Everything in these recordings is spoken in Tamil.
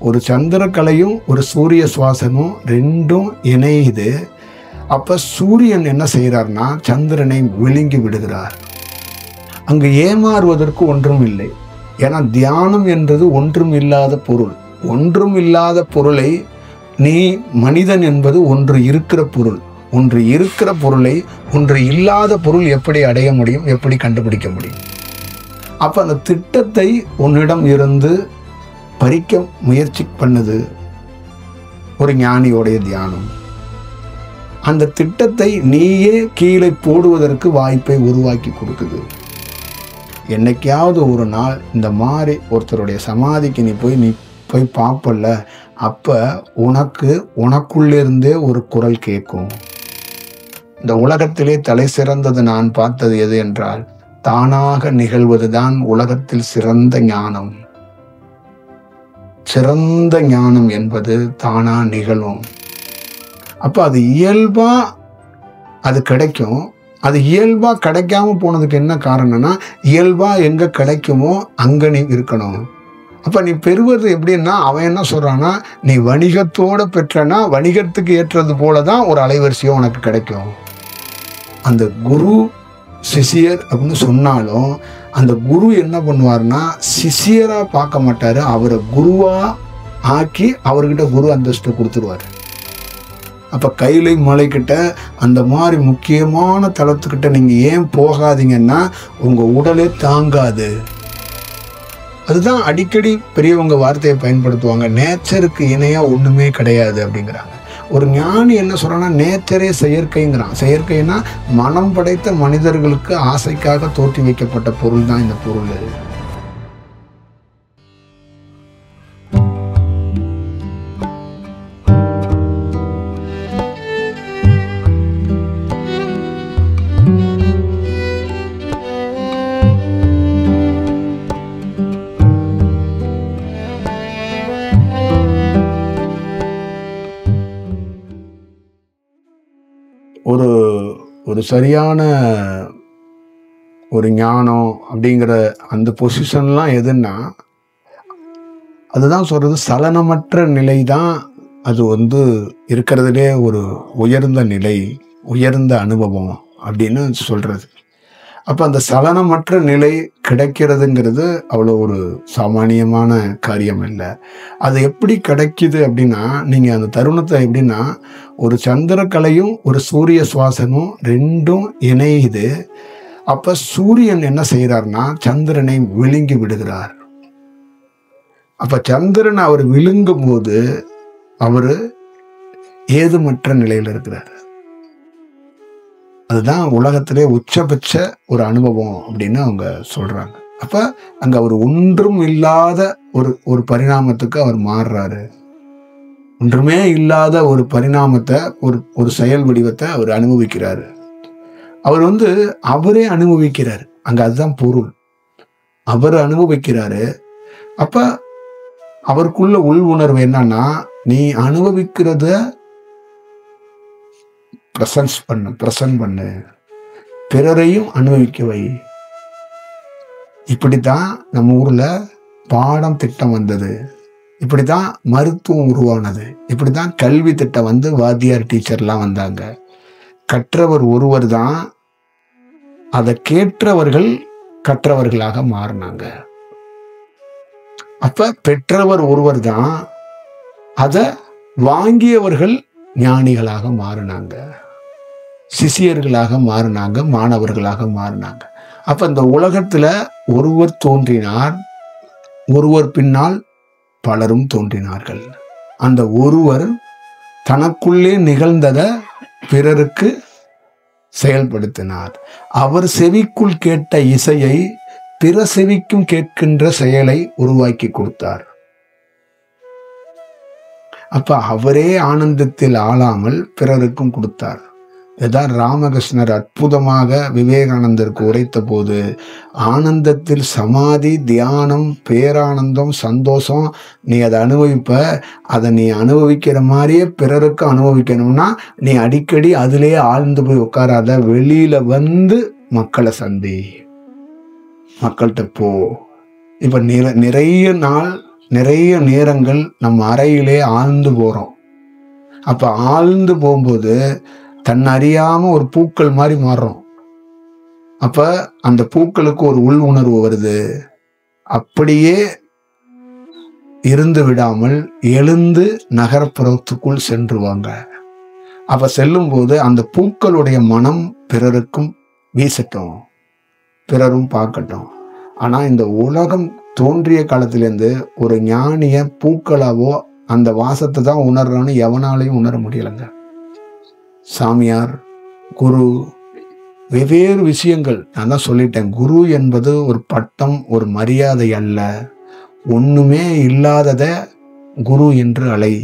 ஒரு சந்திரக்கலையும் ஒரு சூரிய சுவாசமும் ரெண்டும் இணையுது. அப்ப சூரியன் என்ன செய்கிறார்னா சந்திரனை விழுங்கி விடுகிறார். அங்கு ஏமாறுவதற்கு ஒன்றும் இல்லை. ஏன்னா தியானம் என்றது ஒன்றும் இல்லாத பொருள். ஒன்றும் இல்லாத பொருளை நீ மனிதன் என்பது ஒன்று இருக்கிற பொருள். ஒன்று இருக்கிற பொருளை ஒன்று இல்லாத பொருள் எப்படி அடைய முடியும், எப்படி கண்டுபிடிக்க முடியும்? அப்ப அந்த திட்டத்தை உன்னிடம் இருந்து பறிக்க முயற்சி பண்ணுது ஒரு ஞானியோடைய தியானம். அந்த திட்டத்தை நீயே கீழே போடுவதற்கு வாய்ப்பை உருவாக்கி கொடுக்குது. என்னைக்காவது ஒரு நாள் இந்த மாதிரி ஒருத்தருடைய சமாதிக்கு நீ போய் பார்ப்பல, அப்ப உனக்குள்ளிருந்தே ஒரு குரல் கேட்கும். இந்த உலகத்திலே தலை சிறந்தது நான் பார்த்தது எது என்றால், தானாக நிகழ்வதுதான் உலகத்தில் சிறந்த ஞானம். சிறந்த ஞானம் என்பது தானா நிகழும். அப்ப அது இயல்பா அது கிடைக்கும். அது இயல்பா கிடைக்காம போனதுக்கு என்ன காரணம்னா, இயல்பா எங்க கிடைக்குமோ அங்க நீ இருக்கணும். அப்ப நீ பெறுவது எப்படின்னா, அவன் என்ன சொல்றான்னா, நீ வணிகத்தோட பெற்றனா வணிகத்துக்கு ஏற்றது போலதான் ஒரு அலைவரிசையும் உனக்கு கிடைக்கும். அந்த குரு சிஷியர் அப்படின்னு சொன்னாலும் அந்த குரு என்ன பண்ணுவார்னா சிஷியரா பார்க்க மாட்டாரு, அவரை குருவா ஆக்கி அவர்கிட்ட குரு அந்தஸ்து கொடுத்துருவாரு. அப்ப கைலை மலைக்கிட்ட அந்த மாதிரி முக்கியமான தளத்துக்கிட்ட நீங்க ஏன் போகாதீங்கன்னா உங்க உடலே தாங்காது. அதுதான் அடிக்கடி பெரியவங்க வார்த்தையை பயன்படுத்துவாங்க, நேச்சருக்கு இணையா ஒண்ணுமே கிடையாது அப்படிங்கிறாங்க. ஒரு ஞானி என்ன சொல்றான்னா, நேச்சரே செயற்கைங்கிறான். செயற்கைன்னா மனம் படைத்த மனிதர்களுக்கு ஆசைக்காக தோற்றி வைக்கப்பட்ட பொருள் தான் இந்த பொருள். ஒரு சரியான ஒரு ஞானம் அப்படிங்கிற அந்த பொசிஷன்லாம் எதுன்னா, அதுதான் சொல்றது, சலனமற்ற நிலை தான் அது இருக்கிறதுலே ஒரு உயர்ந்த நிலை, உயர்ந்த அனுபவம் அப்படின்னு சொல்றது. அப்ப அந்த சலனமற்ற நிலை கிடைக்கிறதுங்கிறது அவ்வளோ ஒரு சாமானியமான காரியம் இல்லை. அது எப்படி கிடைக்குது அப்படின்னா, நீங்க அந்த தருணத்தை எப்படின்னா, ஒரு சந்திரக்கலையும் ஒரு சூரிய சுவாசமும் ரெண்டும் இணையுது. அப்ப சூரியன் என்ன செய்யறார்னா சந்திரனை விழுங்கி விடுகிறார். அப்ப சந்திரன் அவர் விழுங்கும் போது அவரு ஏதுமற்ற நிலையில் இருக்கிறார். அதுதான் உலகத்திலே உச்சபட்ச ஒரு அனுபவம் அப்படின்னு அவங்க சொல்றாங்க. அப்ப அங்க அவர் ஒன்றும் இல்லாத ஒரு பரிணாமத்துக்கு அவர் மாறுறாரு. ஒன்றுமே இல்லாத ஒரு பரிணாமத்தை, ஒரு செயல் வடிவத்தை அவர் அனுபவிக்கிறாரு. அவர் அவரே அனுபவிக்கிறார். அங்க அதுதான் பொருள். அவர் அனுபவிக்கிறாரு. அப்ப அவருக்குள்ள உள் உணர்வு என்னன்னா, நீ அனுபவிக்கிறத பிரசன்ட் பண்ணு, பிறரையும் அனுபவிக்க வை. இப்படித்தான் நம்ம ஊர்ல பாடம் திட்டம் வந்தது, இப்படித்தான் மருத்துவம் உருவானது, இப்படித்தான் கல்வி திட்டம் வாத்தியார் டீச்சர்லாம் வந்தாங்க. கற்றவர் ஒருவர் தான், அதை கேட்டவர்கள் கற்றவர்களாக மாறினாங்க. அப்ப பெற்றவர் ஒருவர் தான், அதை வாங்கியவர்கள் ஞானிகளாக மாறினாங்க, சிஷியர்களாக மாறினாங்க, மாணவர்களாக மாறினாங்க. அப்ப இந்த உலகத்துல ஒருவர் தோன்றினார், ஒருவர் பின்னால் பலரும் தோன்றினார்கள். அந்த ஒருவர் தனக்குள்ளே நிகழ்ந்ததை பிறருக்கு செயல்படுத்தினார். அவர் செவிக்குள் கேட்ட இசையை பிற செவிக்கும் கேட்கின்ற செயலை உருவாக்கி கொடுத்தார். அப்ப அவரே ஆனந்தத்தில் ஆளாமல் பிறருக்கும் கொடுத்தார். இதான் ராமகிருஷ்ணர் அற்புதமாக விவேகானந்தருக்கு உரைத்த போது, ஆனந்தத்தில் சமாதி, தியானம், பேரானந்தம், சந்தோஷம், நீ அதை அனுபவிப்ப. அதை நீ அனுபவிக்கிற மாதிரியே பிறருக்கு அனுபவிக்கணும்னா நீ அடிக்கடி அதிலேயே ஆழ்ந்து போய் உட்காராத, வெளியில மக்களை சந்தி, மக்கள்கிட்ட போ. இப்ப நிறைய நாள் நிறைய நேரங்கள் நம்ம அறையிலே ஆழ்ந்து போகிறோம். அப்போ ஆழ்ந்து போகும்போது தன்னை அறியாமல் ஒரு பூக்கள் மாதிரி மாறுறோம். அப்போ அந்த பூக்களுக்கு ஒரு உள் உணர்வு வருது. அப்படியே இருந்து விடாமல் எழுந்து நகரப்புறத்துக்குள் சென்றுவாங்க. அப்போ செல்லும்போது அந்த பூக்களுடைய மனம் பிறருக்கும் வீசட்டும், பிறரும் பார்க்கட்டும். ஆனால் இந்த உலகம் தோன்றிய காலத்திலேருந்து ஒரு ஞானிய பூக்களாவோ அந்த வாசத்தை தான் உணர்றான்னு எவனாலையும் உணர முடியலைங்க. சாமியார், குரு, வெவ்வேறு விஷயங்கள். நான் தான் சொல்லிட்டேன், குரு என்பது ஒரு பட்டம், ஒரு மரியாதை அல்ல. ஒண்ணுமே இல்லாதத குரு என்று அழை.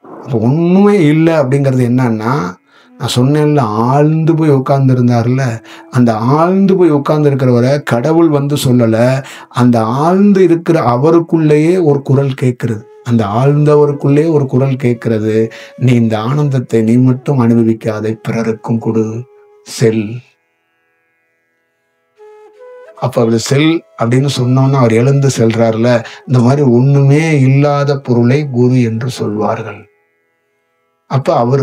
அப்போ ஒண்ணுமே இல்லை அப்படிங்கிறது என்னன்னா, நான் சொன்னேன்ல, ஆழ்ந்து போய் உட்கார்ந்து இருந்தார்ல, அந்த ஆழ்ந்து போய் உட்கார்ந்து இருக்கிறவரை கடவுள் வந்து சொல்லலை. அந்த ஆழ்ந்து இருக்கிற அவருக்குள்ளேயே ஒரு குரல் கேட்கிறது. அந்த ஆழ்ந்தவருக்குள்ளே ஒரு குரல் கேட்கிறது, நீ இந்த ஆனந்தத்தை நீ மட்டும் அனுபவிக்காதை, பிறருக்கும் கொடு, செல். அப்ப அவரு செல் அப்படின்னு சொன்னோன்னா அவர் எழுந்து செல்றாருல. இந்த மாதிரி ஒண்ணுமே இல்லாத பொருளை குரு என்று சொல்வார்கள். அப்ப அவர்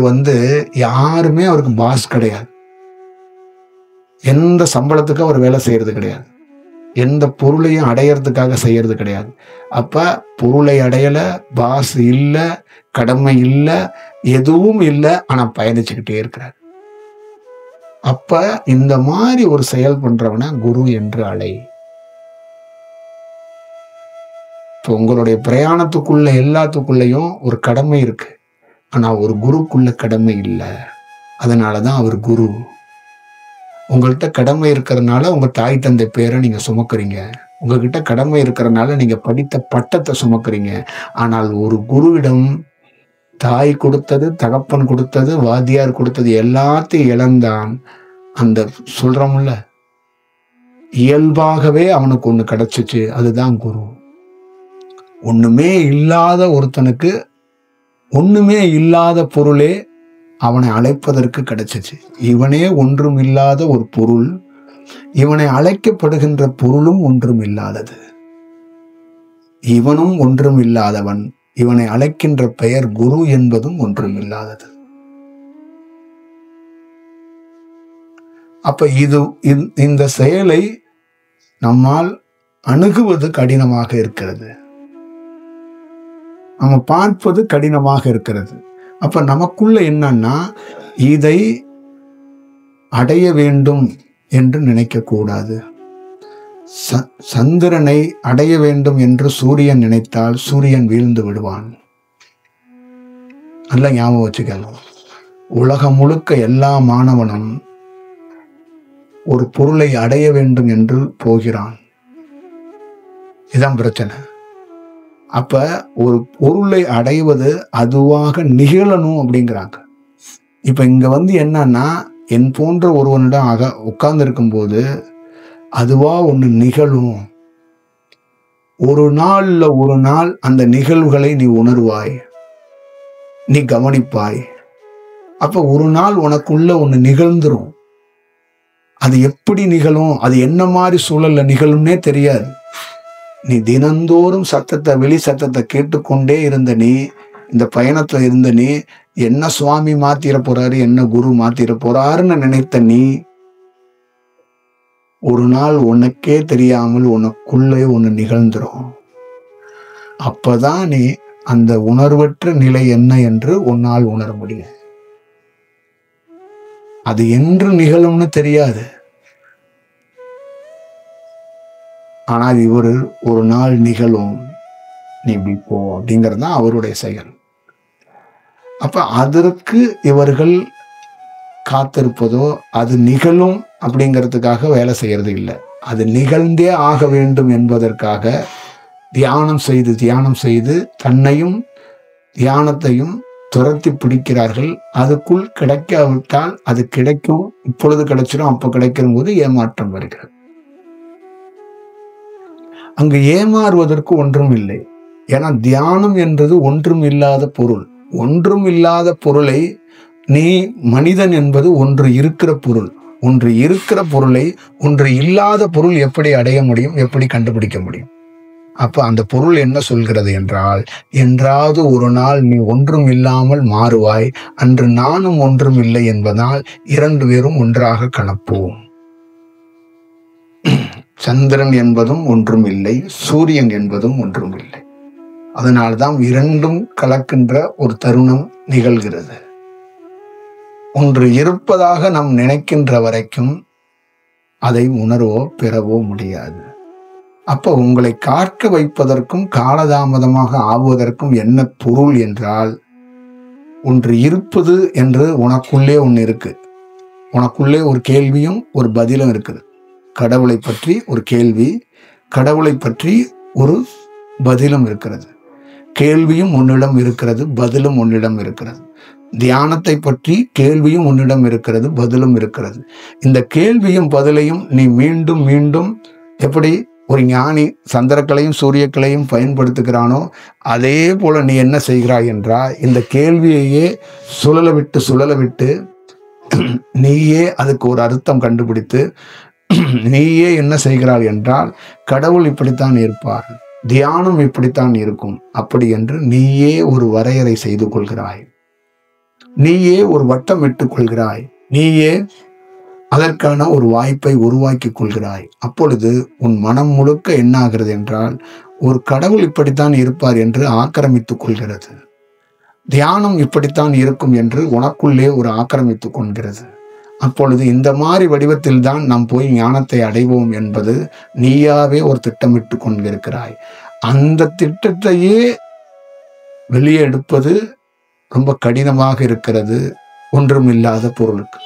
யாருமே அவருக்கு பாஸ் கிடையாது. எந்த சம்பளத்துக்கு அவர் வேலை செய்யறது கிடையாது. எந்த பொருளையும் அடையறதுக்காக செய்யறது கிடையாது. அப்ப பொருளை அடையல, பாஸ் இல்ல, கடமை இல்ல, எதுவும் இல்லை. ஆனா பயணிச்சுக்கிட்டே இருக்கிறார். அப்ப இந்த மாதிரி ஒரு செயல் பண்றவன குரு என்று அழை. இப்போ உங்களுடைய பிரயாணத்துக்குள்ள எல்லாத்துக்குள்ளேயும் ஒரு கடமை இருக்கு. ஆனா ஒரு குருக்குள்ள கடமை இல்லை. அதனாலதான் அவர் குரு. உங்கள்கிட்ட கடமை இருக்கிறதுனால உங்க தாய் தந்தை பேரை நீங்க சுமக்குறீங்க. உங்ககிட்ட கடமை இருக்கிறதுனால நீங்க படித்த பட்டத்தை சுமக்குறீங்க. ஆனால் ஒரு குருவிடம் தாய் கொடுத்தது, தகப்பன் கொடுத்தது, வாத்தியார் கொடுத்தது எல்லாத்தையும் இழந்தான். அந்த சொல்றோம்ல, இயல்பாகவே அவனுக்கு ஒண்ணு கிடைச்சிச்சு. அதுதான் குரு. ஒண்ணுமே இல்லாத ஒருத்தனுக்கு ஒண்ணுமே இல்லாத பொருளே அவனை அழைப்பதற்கு கிடைச்சிச்சு. இவனே ஒன்றும் இல்லாத ஒரு பொருள், இவனை அழைக்கப்படுகின்ற பொருளும் ஒன்றும் இல்லாதது. இவனும் ஒன்றும் இல்லாதவன், இவனை அழைக்கின்ற பெயர் குரு என்பதும் ஒன்றும் இல்லாதது. அப்ப இந்த செயலை நம்மால் அணுகுவது கடினமாக இருக்கிறது. நம்ம பார்ப்பது கடினமாக இருக்கிறது. அப்ப நமக்குள்ள என்னன்னா, இதை அடைய வேண்டும் என்று நினைக்க கூடாது. சந்திரனை அடைய வேண்டும் என்று சூரியன் நினைத்தால் சூரியன் வீழ்ந்து விடுவான். நல்லா ஞாபகம் வச்சுக்கணும். உலகம் முழுக்க எல்லா மாணவனும் ஒரு பொருளை அடைய வேண்டும் என்று போகிறான். இதுதான் பிரச்சனை. அப்ப ஒரு பொருளை அடைவது அதுவாக நிகழணும் அப்படிங்கிறாங்க. இப்ப இங்க என்னன்னா, என் போன்ற ஒருவனிடம் உட்கார்ந்து இருக்கும் போது அதுவா ஒண்ணு நிகழும். ஒரு நாள் அந்த நிகழ்வுகளை நீ உணர்வாய், நீ கவனிப்பாய். அப்ப ஒரு நாள் உனக்குள்ள ஒண்ணு நிகழ்ந்துரும். அது எப்படி நிகழும், அது என்ன மாதிரி சூழல்ல நிகழும்னே தெரியாது. நீ தினந்தோறும் வெளி சத்தத்தை கேட்டுக்கொண்டே இருந்த நீ, இந்த பயணத்துல இருந்த நீ, என்ன சுவாமி மாத்திர போறாரு, என்ன குரு மாத்திர போறாருன்னு நினைத்த நீ, ஒரு நாள் உனக்கே தெரியாமல் உனக்குள்ளே ஒண்ணு நிகழ்ந்துரும். அப்பதான் நீ அந்த உணர்வற்ற நிலை என்ன என்று உன்னால் உணர முடியும். அது என்று நிகழும்னு தெரியாது. ஆனால் இவர் ஒரு நாள் நிகழும், நீ இப்படி போ அப்படிங்கிறது தான் அவருடைய செயல். அப்ப அதற்கு இவர்கள் காத்திருப்பதோ, அது நிகழும் அப்படிங்கிறதுக்காக வேலை செய்யறது இல்லை. அது நிகழ்ந்தே ஆக வேண்டும் என்பதற்காக தியானம் செய்து தன்னையும் தியானத்தையும் துரத்தி பிடிக்கிறார்கள். அதுக்குள் கிடைக்காவிட்டால் அது கிடைக்கும், இப்பொழுது கிடைச்சிடும், அப்ப கிடைக்கும் போது ஏமாற்றம் வருகிறது. அங்கு ஏமாறுவதற்கு ஒன்றும் இல்லை. ஏன்னா தியானம் என்பது ஒன்றும் இல்லாத பொருள். ஒன்றும் இல்லாத பொருளை நீ மனிதன் என்பது ஒன்று இருக்கிற பொருள். ஒன்று இருக்கிற பொருளை ஒன்று இல்லாத பொருள் எப்படி அடைய முடியும், எப்படி கண்டுபிடிக்க முடியும்? அப்ப அந்த பொருள் என்ன சொல்கிறது என்றால், என்றாவது ஒரு நாள் நீ ஒன்றும் இல்லாமல் மாறுவாய், அன்று நானும் ஒன்றும் இல்லை என்பதால் 2 பேரும் ஒன்றாக கலப்போம். சந்திரன் என்பதும் ஒன்றும் இல்லை, சூரியன் என்பதும் ஒன்றும் இல்லை. அதனால்தான் 2ம் கலக்கின்ற ஒரு தருணம் நிகழ்கிறது. ஒன்று இருப்பதாக நாம் நினைக்கின்ற வரைக்கும் அதை உணர்வோ பெறவோ முடியாது. அப்போ உங்களை காக்க வைப்பதற்கும் காலதாமதமாக ஆகுவதற்கும் என்ன பொருள் என்றால், ஒன்று இருப்பது என்று உனக்குள்ளே ஒன்று இருக்கு. உனக்குள்ளே ஒரு கேள்வியும் ஒரு பதிலும் இருக்குது. கடவுளை பற்றி ஒரு கேள்வி, கடவுளை பற்றி ஒரு பதிலும் இருக்கிறது. கேள்வியும் உன்னிடம் இருக்கிறது, பதிலும் உன்னிடம் இருக்கிறது. தியானத்தை பற்றி கேள்வியும் உன்னிடம் இருக்கிறது, பதிலும் இருக்கிறது. இந்த கேள்வியும் பதிலையும் நீ மீண்டும் மீண்டும் எப்படி ஒரு ஞானி சந்திரக்களையும் சூரியக்களையும் பயன்படுத்துகிறானோ அதே போல நீ என்ன செய்கிறாய் என்றால், இந்த கேள்வியையே சுழல விட்டு நீயே அதுக்கு ஒரு அர்த்தம் கண்டுபிடித்து நீயே என்ன செய்கிறாய் என்றால், கடவுள் இப்படித்தான் இருப்பார், தியானம் இப்படித்தான் இருக்கும், அப்படி என்று நீயே ஒரு வரையறை செய்து கொள்கிறாய். நீயே ஒரு வட்டம் இட்டுக் கொள்கிறாய். நீயே அதற்கான ஒரு வாய்ப்பை உருவாக்கி கொள்கிறாய். அப்பொழுது உன் மனம் முழுக்க என்ன ஆகிறது என்றால், ஒரு கடவுள் இப்படித்தான் இருப்பார் என்று ஆக்கிரமித்துக் கொள்கிறது. தியானம் இப்படித்தான் இருக்கும் என்று உனக்குள்ளே ஒரு ஆக்கிரமித்துக் கொள்கிறது. அப்பொழுது இந்த மாதிரி வடிவத்தில் தான் நாம் போய் ஞானத்தை அடைவோம் என்பது நீயாவே ஒரு திட்டமிட்டு கொண்டிருக்கிறாய். அந்த திட்டத்தையே வெளியே எடுப்பது ரொம்ப கடினமாக இருக்கிறது ஒன்றுமில்லாத பொருளுக்கு.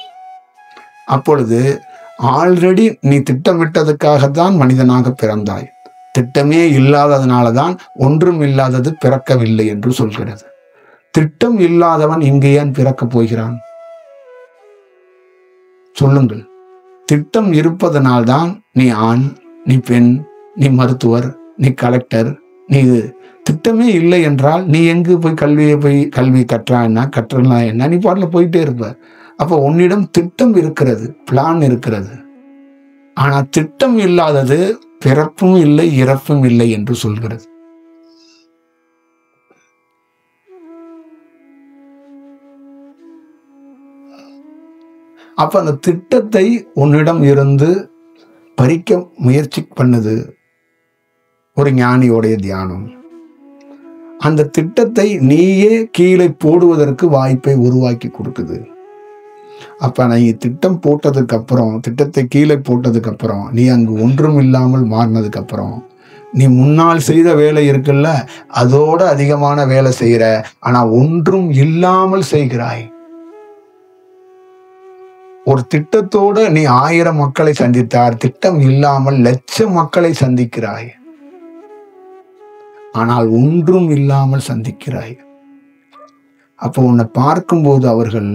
அப்பொழுது ஆல்ரெடி நீ திட்டமிட்டதுக்காகத்தான் மனிதனாக பிறந்தாய். திட்டமே இல்லாததுனாலதான் ஒன்றும் இல்லாதது பிறக்கவில்லை என்று சொல்கிறது. திட்டம் இல்லாதவன் இங்கு ஏன் பிறக்கப் போகிறான்? சொல்லுங்கள். திட்டம் இருப்பதனால்தான் நீ ஆண், நீ பெண், நீ மருத்துவர், நீ கலெக்டர், நீ இது. திட்டமே இல்லை என்றால் நீ எங்கு போய் கல்வி கற்றா என்ன, கற்றலாம் என்ன, நீ பாட்டில் போயிட்டே இருப்ப. அப்போ உன்னிடம் திட்டம் இருக்கிறது, பிளான் இருக்கிறது. ஆனா திட்டம் இல்லாதது பிறப்பும் இல்லை இறப்பும் இல்லை என்று சொல்கிறது. அப்ப அந்த திட்டத்தை உன்னிடம் இருந்து பறிக்க முயற்சி பண்ணுது ஒரு ஞானியோடைய தியானம். அந்த திட்டத்தை நீயே கீழே போடுவதற்கு வாய்ப்பை உருவாக்கி கொடுக்குது. அப்ப நீ திட்டம் போட்டதுக்கு அப்புறம், திட்டத்தை கீழே போட்டதுக்கு அப்புறம், நீ அங்கு ஒன்றும் இல்லாமல் மாறினதுக்கு அப்புறம், நீ முன்னால் செய்த வேலை இருக்குல்ல, அதோட அதிகமான வேலை செய்யற. ஆனா ஒன்றும் இல்லாமல் செய்கிறாய். ஒரு திட்டத்தோட நீ 1000 மக்களை சந்தித்தார், திட்டம் இல்லாமல் லட்சம் மக்களை சந்திக்கிறாய். ஆனால் ஒன்றும் இல்லாமல் சந்திக்கிறாய். அப்போ உன்னை பார்க்கும்போது அவர்கள்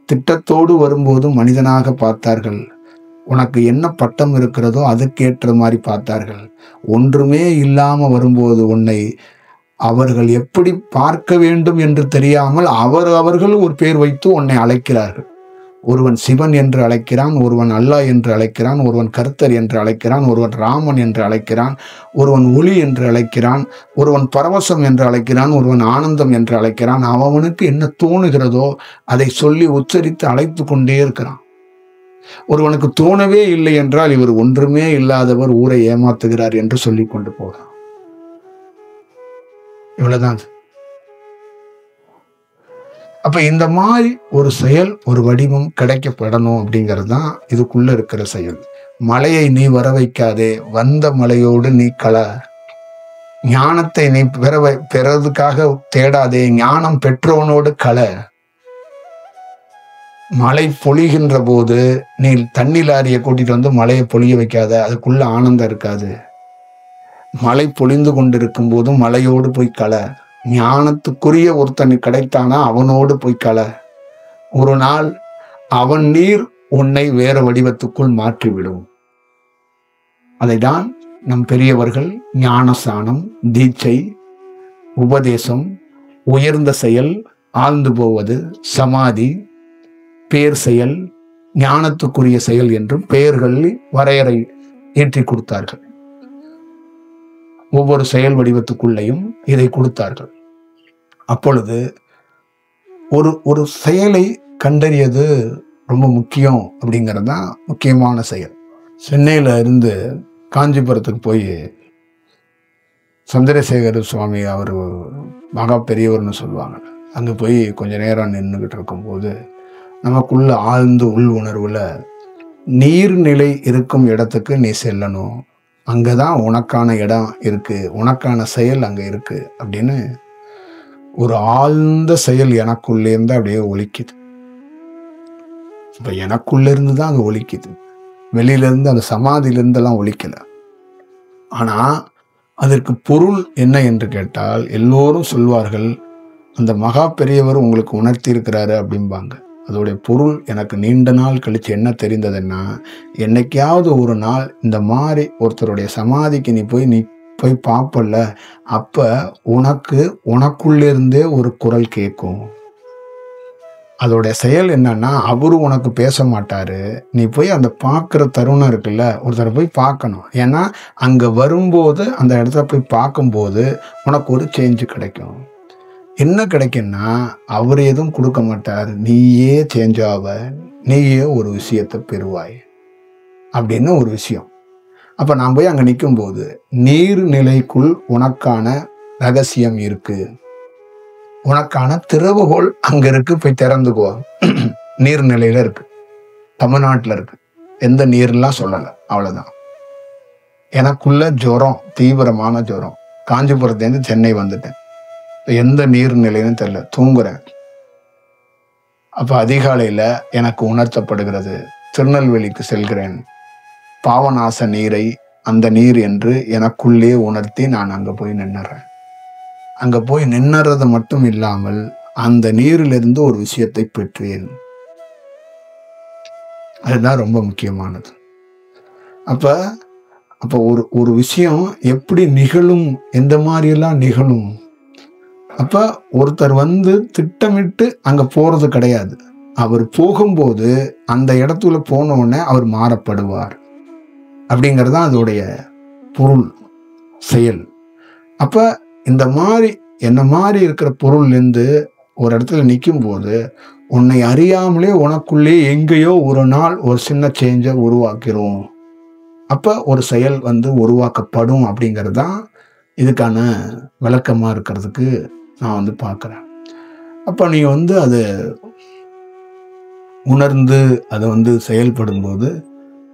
திட்டத்தோடு வரும்போது மனிதனாக பார்த்தார்கள். உனக்கு என்ன பட்டம் இருக்கிறதோ அதுக்கேற்ற மாதிரி பார்த்தார்கள். ஒன்றுமே இல்லாம வரும்போது உன்னை அவர்கள் எப்படி பார்க்க வேண்டும் என்று தெரியாமல் அவர்கள் ஒரு பேர் வைத்து உன்னை அழைக்கிறார்கள். ஒருவன் சிவன் என்று அழைக்கிறான், ஒருவன் அல்லாஹ் என்று அழைக்கிறான், ஒருவன் கர்த்தர் என்று அழைக்கிறான், ஒருவன் ராமன் என்று அழைக்கிறான், ஒருவன் ஒளி என்று அழைக்கிறான், ஒருவன் பரவசம் என்று அழைக்கிறான், ஒருவன் ஆனந்தம் என்று அழைக்கிறான். அவனுக்கு என்ன தோணுகிறதோ அதை சொல்லி உச்சரித்து அழைத்து கொண்டே இருக்கிறான். ஒருவனுக்கு தோணவே இல்லை என்றால் இவர் ஒன்றுமே இல்லாதவர், ஊரை ஏமாத்துகிறார் என்று சொல்லி கொண்டு போகிறான். இவ்வளவுதான். அப்ப இந்த மாதிரி ஒரு செயல், ஒரு வடிவம் கிடைக்கப்படணும் அப்படிங்கிறது தான் இதுக்குள்ள இருக்கிற செயல். மலையை நீ வர வைக்காதே, வந்த மலையோடு நீ கல. ஞானத்தை நீ பெறதுக்காக தேடாதே, ஞானம் பெற்றவனோடு கல. மழை பொழிகின்ற போது நீ தண்ணி லாரியை கூட்டிட்டு வந்து மழையை பொழிய வைக்காத, அதுக்குள்ள ஆனந்தம் இருக்காது. மழை பொழிந்து கொண்டிருக்கும் போதும் மலையோடு போய் கல. ஞானத்துக்குரிய ஒருத்தன் கிடைத்தானா அவனோடு போய் கல. ஒரு நாள் அவன் நீர் உன்னை வேற வடிவத்துக்குள் மாற்றிவிடும். அதைதான் நம் பெரியவர்கள் ஞானசானம், தீட்சை, உபதேசம், உயர்ந்த செயல், ஆழ்ந்து போவது, சமாதி, பேர் செயல், ஞானத்துக்குரிய செயல் என்று பெயர்களில் வரையறை ஏற்றி கொடுத்தார்கள். ஒவ்வொரு செயல் வடிவத்துக்குள்ளேயும் இதை கொடுத்தார்கள். அப்பொழுது ஒரு ஒரு செயலை கண்டறியது ரொம்ப முக்கியம் அப்படிங்கிறது தான் முக்கியமான செயல். சென்னையில இருந்து காஞ்சிபுரத்துக்கு போய் சந்திரசேகர சுவாமி அவர் மகா பெரியவர்னு சொல்லுவாங்க. அங்கே போய் கொஞ்ச நேரம் நின்றுக்கிட்டு இருக்கும்போது நமக்குள்ள ஆழ்ந்த உள் உணர்வுல நீர்நிலை இருக்கும் இடத்துக்கு நீ செல்லணும், அங்கதான் உனக்கான இடம் இருக்கு, உனக்கான செயல் அங்க இருக்கு அப்படின்னு ஒரு ஆழ்ந்த செயல் எனக்குள்ளே இருந்து அப்படியே ஒலிக்குது. இப்ப எனக்குள்ள இருந்து தான் அது ஒலிக்குது, வெளியில இருந்து அந்த சமாதியில இருந்தெல்லாம் ஒலிக்கல. ஆனா அதற்கு பொருள் என்ன என்று கேட்டால் எல்லோரும் சொல்வார்கள், அந்த மகா பெரியவர் உங்களுக்கு உணர்த்தி இருக்கிறாரு அப்படிம்பாங்க. அதோடைய பொருள் எனக்கு நீண்ட நாள் கழிச்சு என்ன தெரிந்ததுன்னா, என்னைக்காவது ஒரு நாள் இந்த மாதிரி ஒருத்தருடைய சமாதிக்கு நீ போய் பார்ப்பல, அப்ப உனக்குள்ளிருந்தே ஒரு குரல் கேட்கும். அதோடைய செயல் என்னன்னா, அவரு உனக்கு பேச மாட்டாரு, நீ போய் அந்த பார்க்குற தருணம் இருக்குல்ல, ஒருத்தரை போய் பார்க்கணும். ஏன்னா அங்க வரும்போது அந்த இடத்துல போய் பார்க்கும்போது உனக்கு ஒரு சேஞ்சு கிடைக்கும். என்ன கிடைக்குன்னா, அவர் எதுவும் கொடுக்க மாட்டார், நீயே சேஞ்ச் ஆவ, நீயே ஒரு விஷயத்தை பெறுவாய் அப்படின்னு ஒரு விஷயம். அப்ப நான் போய் அங்க நிற்கும்போது நீர்நிலைக்குள் உனக்கான ரகசியம் இருக்கு, உனக்கான திறவுகோல் அங்க இருக்கு, போய் திறந்துக்கோ. நீர்நிலையில இருக்கு, தமிழ்நாட்டுல இருக்கு, எந்த நீர்லாம் சொல்லல, அவ்வளவுதான். எனக்குள்ள ஜுரம், தீவிரமான ஜுரம். காஞ்சிபுரத்துலேருந்து சென்னை வந்துட்டேன். எந்த நீர்நிலைன்னு தெரியல, தூங்குறேன். அப்ப அதிகாலையில எனக்கு உணர்த்தப்படுகிறது, திருநெல்வேலிக்கு செல்கிறேன், பாவநாச நீரை அந்த நீர் என்று எனக்குள்ளே உணர்த்தி நான் அங்க போய் நின்னுறேன். அங்க போய் நின்னுறது மட்டும் இல்லாமல் அந்த நீரிலிருந்து ஒரு விஷயத்தை பெற்றேன். அதுதான் ரொம்ப முக்கியமானது. அப்ப அப்ப ஒரு விஷயம் எப்படி நிகழும், எந்த மாதிரி எல்லாம் நிகழும். அப்ப ஒருத்தர் திட்டமிட்டு அங்க போறது கிடையாது. அவர் போகும்போது அந்த இடத்துல போன உடனே அவர் மாறப்படுவார் அப்படிங்கிறது தான் அதோடைய பொருள், செயல். அப்ப இந்த மாதிரி என்ன மாதிரி இருக்கிற பொருள்ல இருந்து ஒரு இடத்துல நிற்கும் போது உன்னை அறியாமலே உனக்குள்ளே எங்கேயோ ஒரு நாள் ஒரு சின்ன சேஞ்சை உருவாக்கிறோம். அப்ப ஒரு செயல் உருவாக்கப்படும் அப்படிங்கிறது தான் இதுக்கான விளக்கமா இருக்கிறதுக்கு நான் பார்க்குறேன். அப்ப நீ அது உணர்ந்து அதை செயல்படும் போது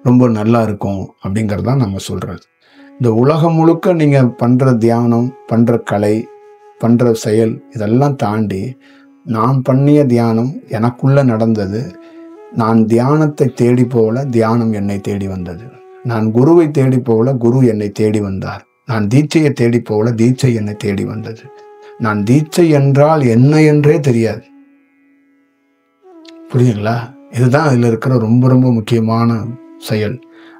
ரொம்ப நல்லா இருக்கும் அப்படிங்கிறதான் நம்ம சொல்றது. இந்த உலகம் முழுக்க நீங்க பண்ற தியானம், பண்ற கலை, பண்ற செயல் இதெல்லாம் தாண்டி நான் பண்ணிய தியானம் எனக்குள்ள நடந்தது. நான் தியானத்தை தேடி போகல, தியானம் என்னை தேடி வந்தது. நான் குருவை தேடி போகல, குரு என்னை தேடி வந்தார். நான் தீட்சையை தேடி போகல, தீட்சை என்னை தேடி வந்தது. நான் தீட்சை என்றால் என்ன என்றே தெரியாது. புரியுங்களா? இதுதான் இதுல இருக்கிற ரொம்ப ரொம்ப முக்கியமான செயல்.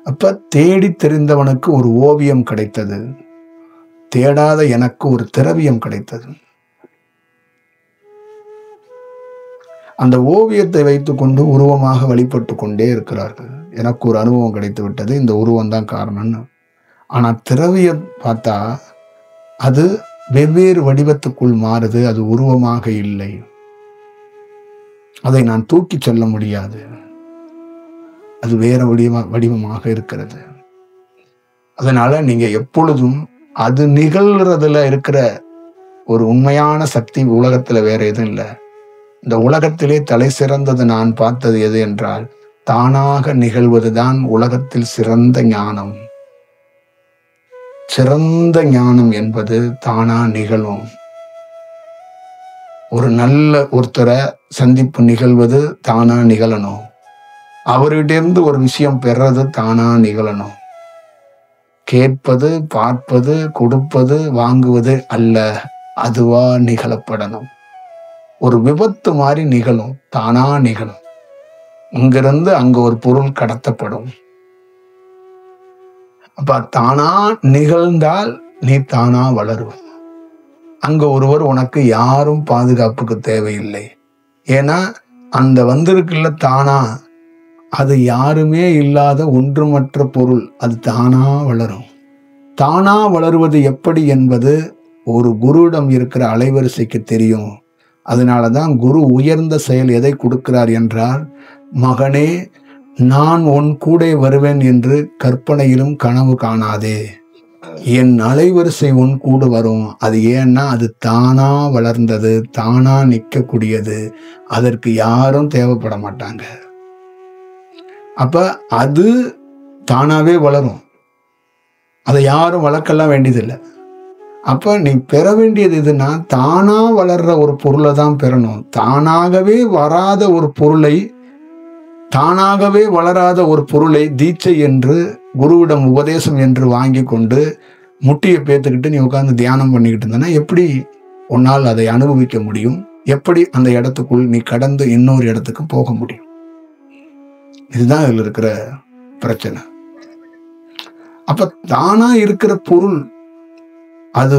அப்ப தேடி தெரிந்தவனுக்கு ஒரு ஓவியம் கிடைத்தது, தேடாத எனக்கு ஒரு திரவியம் கிடைத்தது. அந்த ஓவியத்தை வைத்துக்கொண்டு உருவமாக வழிபட்டு கொண்டே இருக்கிறார்கள். எனக்கு ஒரு அனுபவம் கிடைத்து விட்டது, இந்த உருவம் தான் காரணம்னு. ஆனா திரவியம் பார்த்தா அது வெவ்வேறு வடிவத்துக்குள் மாறுது, அது உருவமாக இல்லை. அதை நான் தூக்கி சொல்ல முடியாது, அது வேற வடிவமாக இருக்கிறது. அதனால நீங்க எப்பொழுதும் அது நிகழ்றதுல இருக்கிற ஒரு உண்மையான சக்தி உலகத்துல வேற எதுவும் இல்லை. இந்த உலகத்திலே தலை சிறந்தது நான் பார்த்தது எது என்றால், தானாக நிகழ்வதுதான் உலகத்தில் சிறந்த ஞானம். சிறந்த ஞானம் என்பது தானா நிகழும். ஒரு நல்ல ஒருத்தரை சந்திப்பு நிகழ்வது தானா நிகழணும். அவர்கிட்ட இருந்து ஒரு விஷயம் பெறது தானா நிகழணும். கேட்பது, பார்ப்பது, கொடுப்பது, வாங்குவது அல்ல, அதுவா நிகழப்படணும். ஒரு விபத்து மாதிரி நிகழும், தானா நிகழும். இங்கிருந்து அங்க ஒரு பொருள் கடத்தப்படும். அப்ப தானா நிகழ்ந்தால் நீ தானா வளருவ. அங்க ஒருவர் உனக்கு யாரும் பாதுகாப்புக்கு தேவையில்லை. ஏன்னா அந்த வந்திருக்குள்ள தானா, அது யாருமே இல்லாத ஒன்றுமற்ற பொருள், அது தானா வளரும். தானா வளருவது எப்படி என்பது ஒரு குருவிடம் இருக்கிற அலைவரிசைக்கு தெரியும். அதனாலதான் குரு உயர்ந்த செயல் எதை கொடுக்கிறார் என்றால், மகனே, நான் உன் கூட வருவேன் என்று கற்பனையிலும் கனவு காணாதே. என் அலைவரிசை உன் கூட வரும். அது ஏன்னா அது தானா வளர்ந்தது, தானா நிற்கக்கூடியது. அதற்கு யாரும் தேவைப்பட மாட்டாங்க. அப்ப அது தானாவே வளரும். அதை யாரும் வளர்க்கலாம் வேண்டியதில்லை. அப்ப நீ பெற வேண்டியது எதுனா, தானா வளர்ற ஒரு பொருளை தான் பெறணும். தானாகவே வராத ஒரு பொருளை, தானாகவே வளராத ஒரு பொருளை தீட்சை என்று, குருவிடம் உபதேசம் என்று வாங்கி கொண்டு முட்டியை பேத்துக்கிட்டு நீ உட்கார்ந்து தியானம் பண்ணிக்கிட்டு இருந்தனா எப்படி உன்னால் அதை அனுபவிக்க முடியும்? எப்படி அந்த இடத்துக்குள் நீ கடந்து இன்னொரு இடத்துக்கு போக முடியும்? இதுதான் இதுல இருக்கிற பிரச்சனை. அப்ப தானா இருக்கிற பொருள் அது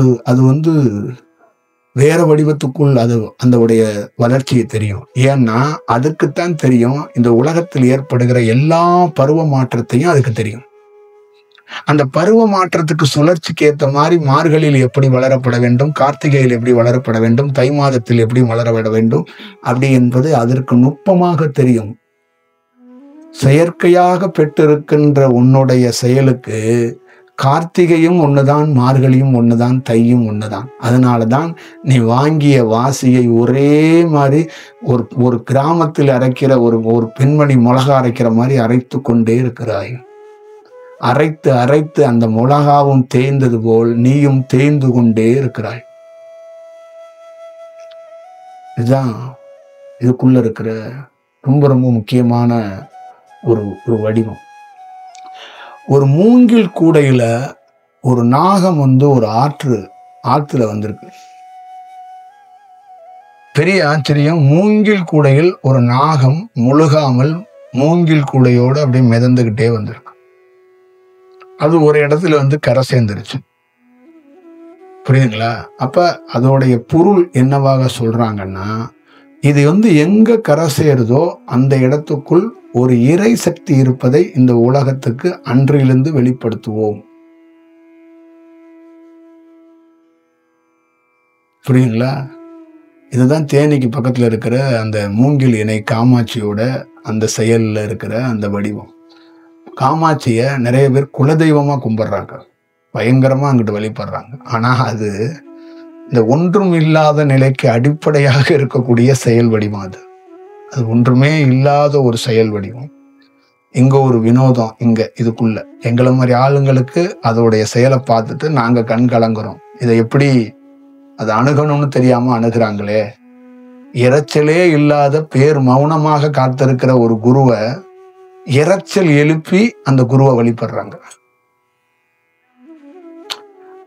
வேற வடிவத்துக்குள் அது அந்த உடைய வளர்ச்சியை தெரியும். ஏன்னா அதுக்குத்தான் தெரியும், இந்த உலகத்தில் ஏற்படுகிற எல்லா பருவ மாற்றத்தையும் அதுக்கு தெரியும். அந்த பருவ மாற்றத்துக்கு சுழற்சிக்கு ஏற்ற மாதிரி மார்கழியில் எப்படி வளரப்பட வேண்டும், கார்த்திகையில் எப்படி வளரப்பட வேண்டும், தை மாதத்தில் எப்படி வளரப்பட வேண்டும் அப்படி என்பது அதற்கு நுட்பமாக தெரியும். செயற்கையாக பெற்றிருக்கின்ற உன்னுடைய செயலுக்கு கார்த்திகையும் ஒண்ணுதான், மார்கழியும் ஒண்ணுதான், தையும் ஒண்ணுதான். அதனாலதான் நீ வாங்கிய வாசியை ஒரே மாதிரி ஒரு கிராமத்தில் அரைக்கிற ஒரு பெண்மணி மிளகா அரைக்கிற மாதிரி அரைத்து கொண்டே இருக்கிறாய். அரைத்து அரைத்து அந்த மிளகாவும் தேய்ந்தது போல் நீயும் தேய்ந்து கொண்டே இருக்கிறாய். இதுதான் இதுக்குள்ள இருக்கிற ரொம்ப ரொம்ப முக்கியமான ஒரு வடிவம். ஒரு மூங்கில் கூடையில ஒரு நாகம் ஒரு ஆற்றுல வந்திருக்கு. பெரிய ஆச்சரியம், மூங்கில் கூடையில் ஒரு நாகம் முழுகாமல் மூங்கில் கூடையோடு அப்படியே மிதந்துகிட்டே வந்திருக்கு. அது ஒரு இடத்துல கரை சேர்ந்துருச்சு. புரியுதுங்களா? அப்ப அதோடைய பொருள் என்னவாக சொல்றாங்கன்னா, இது எங்க கரை சேருதோ அந்த இடத்துக்குள் ஒரு இறை சக்தி இருப்பதை இந்த உலகத்துக்கு அன்றிலிருந்து வெளிப்படுத்துவோம். புரியுங்களா? இதுதான் தேனிக்கு பக்கத்துல இருக்கிற அந்த மூங்கில் இணை காமாட்சியோட அந்த செயல்ல இருக்கிற அந்த வடிவம். காமாட்சிய நிறைய பேர் குலதெய்வமா கும்பிடுறாங்க, பயங்கரமா அங்கிட்டு வழிபடுறாங்க. ஆனா அது இந்த ஒன்றும் இல்லாத நிலைக்கு அடிப்படையாக இருக்கக்கூடிய செயல் வடிவம். அது ஒன்றுமே இல்லாத ஒரு செயல் வடிவம். இங்க ஒரு வினோதம், இங்க இதுக்குள்ள எங்களை மாதிரி ஆளுங்களுக்கு அதோடைய செயலை பார்த்துட்டு நாங்க கண் கலங்குறோம். இதை எப்படி அதை அணுகணும்னு தெரியாம அணுகிறாங்களே. இரைச்சலே இல்லாத பேர் மௌனமாக காத்திருக்கிற ஒரு குருவை இரைச்சல் எழுப்பி அந்த குருவை வழிபடுறாங்க.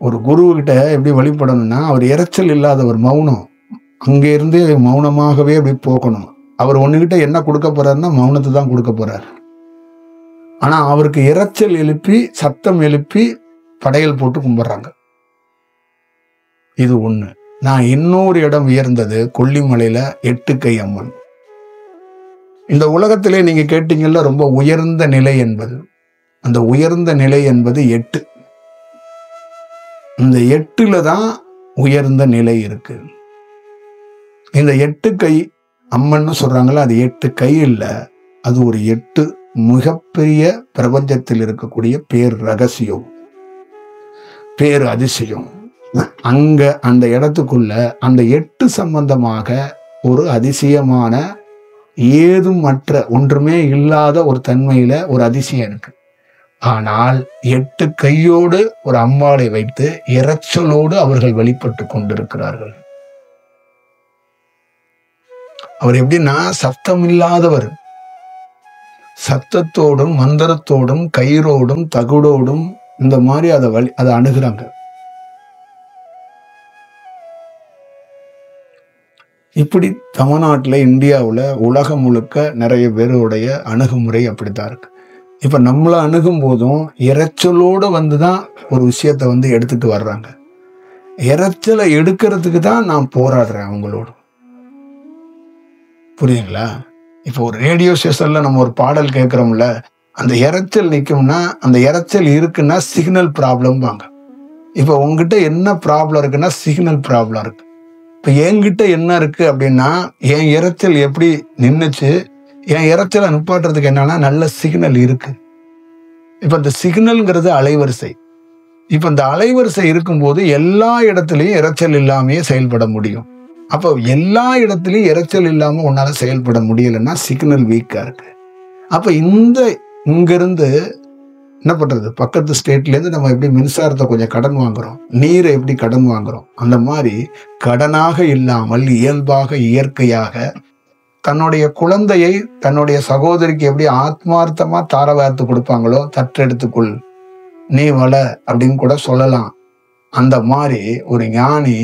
ஒரு குரு கிட்ட எப்படி வழிபடணும்னா, அவர் இரைச்சல் இல்லாதவர், மௌனம். அங்க இருந்து மௌனமாகவே அப்படி போகணும். அவர் ஒண்ணுகிட்ட என்ன கொடுக்க போறாருன்னா மௌனத்தை தான் கொடுக்க போறாரு. ஆனா அவருக்கு இரைச்சல் எழுப்பி சத்தம் எழுப்பி படையல் போட்டு கும்பிடுறாங்க. இது ஒண்ணு. நான் இன்னொரு இடம் உயர்ந்தது கொல்லிமலையில 8 கை அம்மன். இந்த உலகத்திலே நீங்க கேட்டீங்கல்ல ரொம்ப உயர்ந்த நிலை என்பது, அந்த உயர்ந்த நிலை என்பது 8. இந்த 8ல தான் உயர்ந்த நிலை இருக்கு. இந்த 8 கை அம்மன்னு சொல்றாங்கல்ல, அது 8 கை இல்ல, அது ஒரு 8 மிகப்பெரிய பிரபஞ்சத்தில் இருக்கக்கூடிய பேர் ரகசியம், பேர் அதிசயம். அங்க அந்த இடத்துக்குள்ள அந்த 8 சம்பந்தமாக ஒரு அதிசயமான ஏதும் மற்ற ஒன்றுமே இல்லாத ஒரு தன்மையில ஒரு அதிசயம் இருக்கு. ஆனால் 8 கையோடு ஒரு அம்பாளை வைத்து இரைச்சலோடு அவர்கள் வெளிப்பட்டு கொண்டிருக்கிறார்கள். அவர் எப்படின்னா சத்தம் இல்லாதவர், சத்தத்தோடும் மந்திரத்தோடும் கயிறோடும் தகுடோடும் இந்த மாதிரி அதை அணுகிறாங்க. இப்படி தமிழ்நாட்டில் இந்தியாவில் உலகம் முழுக்க நிறைய பேருடைய அணுகுமுறை அப்படித்தான் இருக்கு. இப்ப நம்மளை அணுகும் போதும் இரைச்சலோட வந்துதான் ஒரு விஷயத்த எடுத்துட்டு வர்றாங்க. இரைச்சலை எடுக்கிறதுக்கு தான் நான் போராடுறேன் அவங்களோட. புரியுங்களா? இப்போ ஒரு ரேடியோ ஸ்டேஷன்ல நம்ம ஒரு பாடல் கேட்கிறோம்ல, அந்த இரைச்சல் நிற்கும்னா, அந்த இரைச்சல் இருக்குன்னா சிக்னல் ப்ராப்ளம் வாங்க. இப்போ உங்ககிட்ட என்ன ப்ராப்ளம் இருக்குன்னா சிக்னல் ப்ராப்ளம் இருக்கு. இப்போ என்கிட்ட என்ன இருக்கு அப்படின்னா, என் இரைச்சல் எப்படி நின்றுச்சு, என் இரைச்சலை நிப்பாட்டுறதுக்கு என்னன்னா நல்ல சிக்னல் இருக்கு. இப்போ இந்த சிக்னல்ங்கிறது அலைவரிசை. இப்போ இந்த அலைவரிசை இருக்கும்போது எல்லா இடத்துலையும் இரைச்சல் இல்லாமையே செயல்பட முடியும். அப்போ எல்லா இடத்துலையும் இரைச்சல் இல்லாமல் உன்னால செயல்பட முடியலைன்னா சிக்னல் வீக்கா இருக்கு. அப்போ இங்கிருந்து என்ன பண்றது, பக்கத்து ஸ்டேட்லேருந்து நம்ம எப்படி மின்சாரத்தை கொஞ்சம் கடன் வாங்குறோம், நீரை எப்படி கடன் வாங்குறோம், அந்த மாதிரி கடனாக இல்லாமல் இயல்பாக இயற்கையாக தன்னுடைய குழந்தையை தன்னுடைய சகோதரிக்கு எப்படி ஆத்மார்த்தமா தாரவார்த்து கொடுப்பாங்களோ, தற்றெடுத்துக்குள் நீ வள அப்படின்னு கூட சொல்லலாம். அந்த மாதிரி ஒரு ஞானி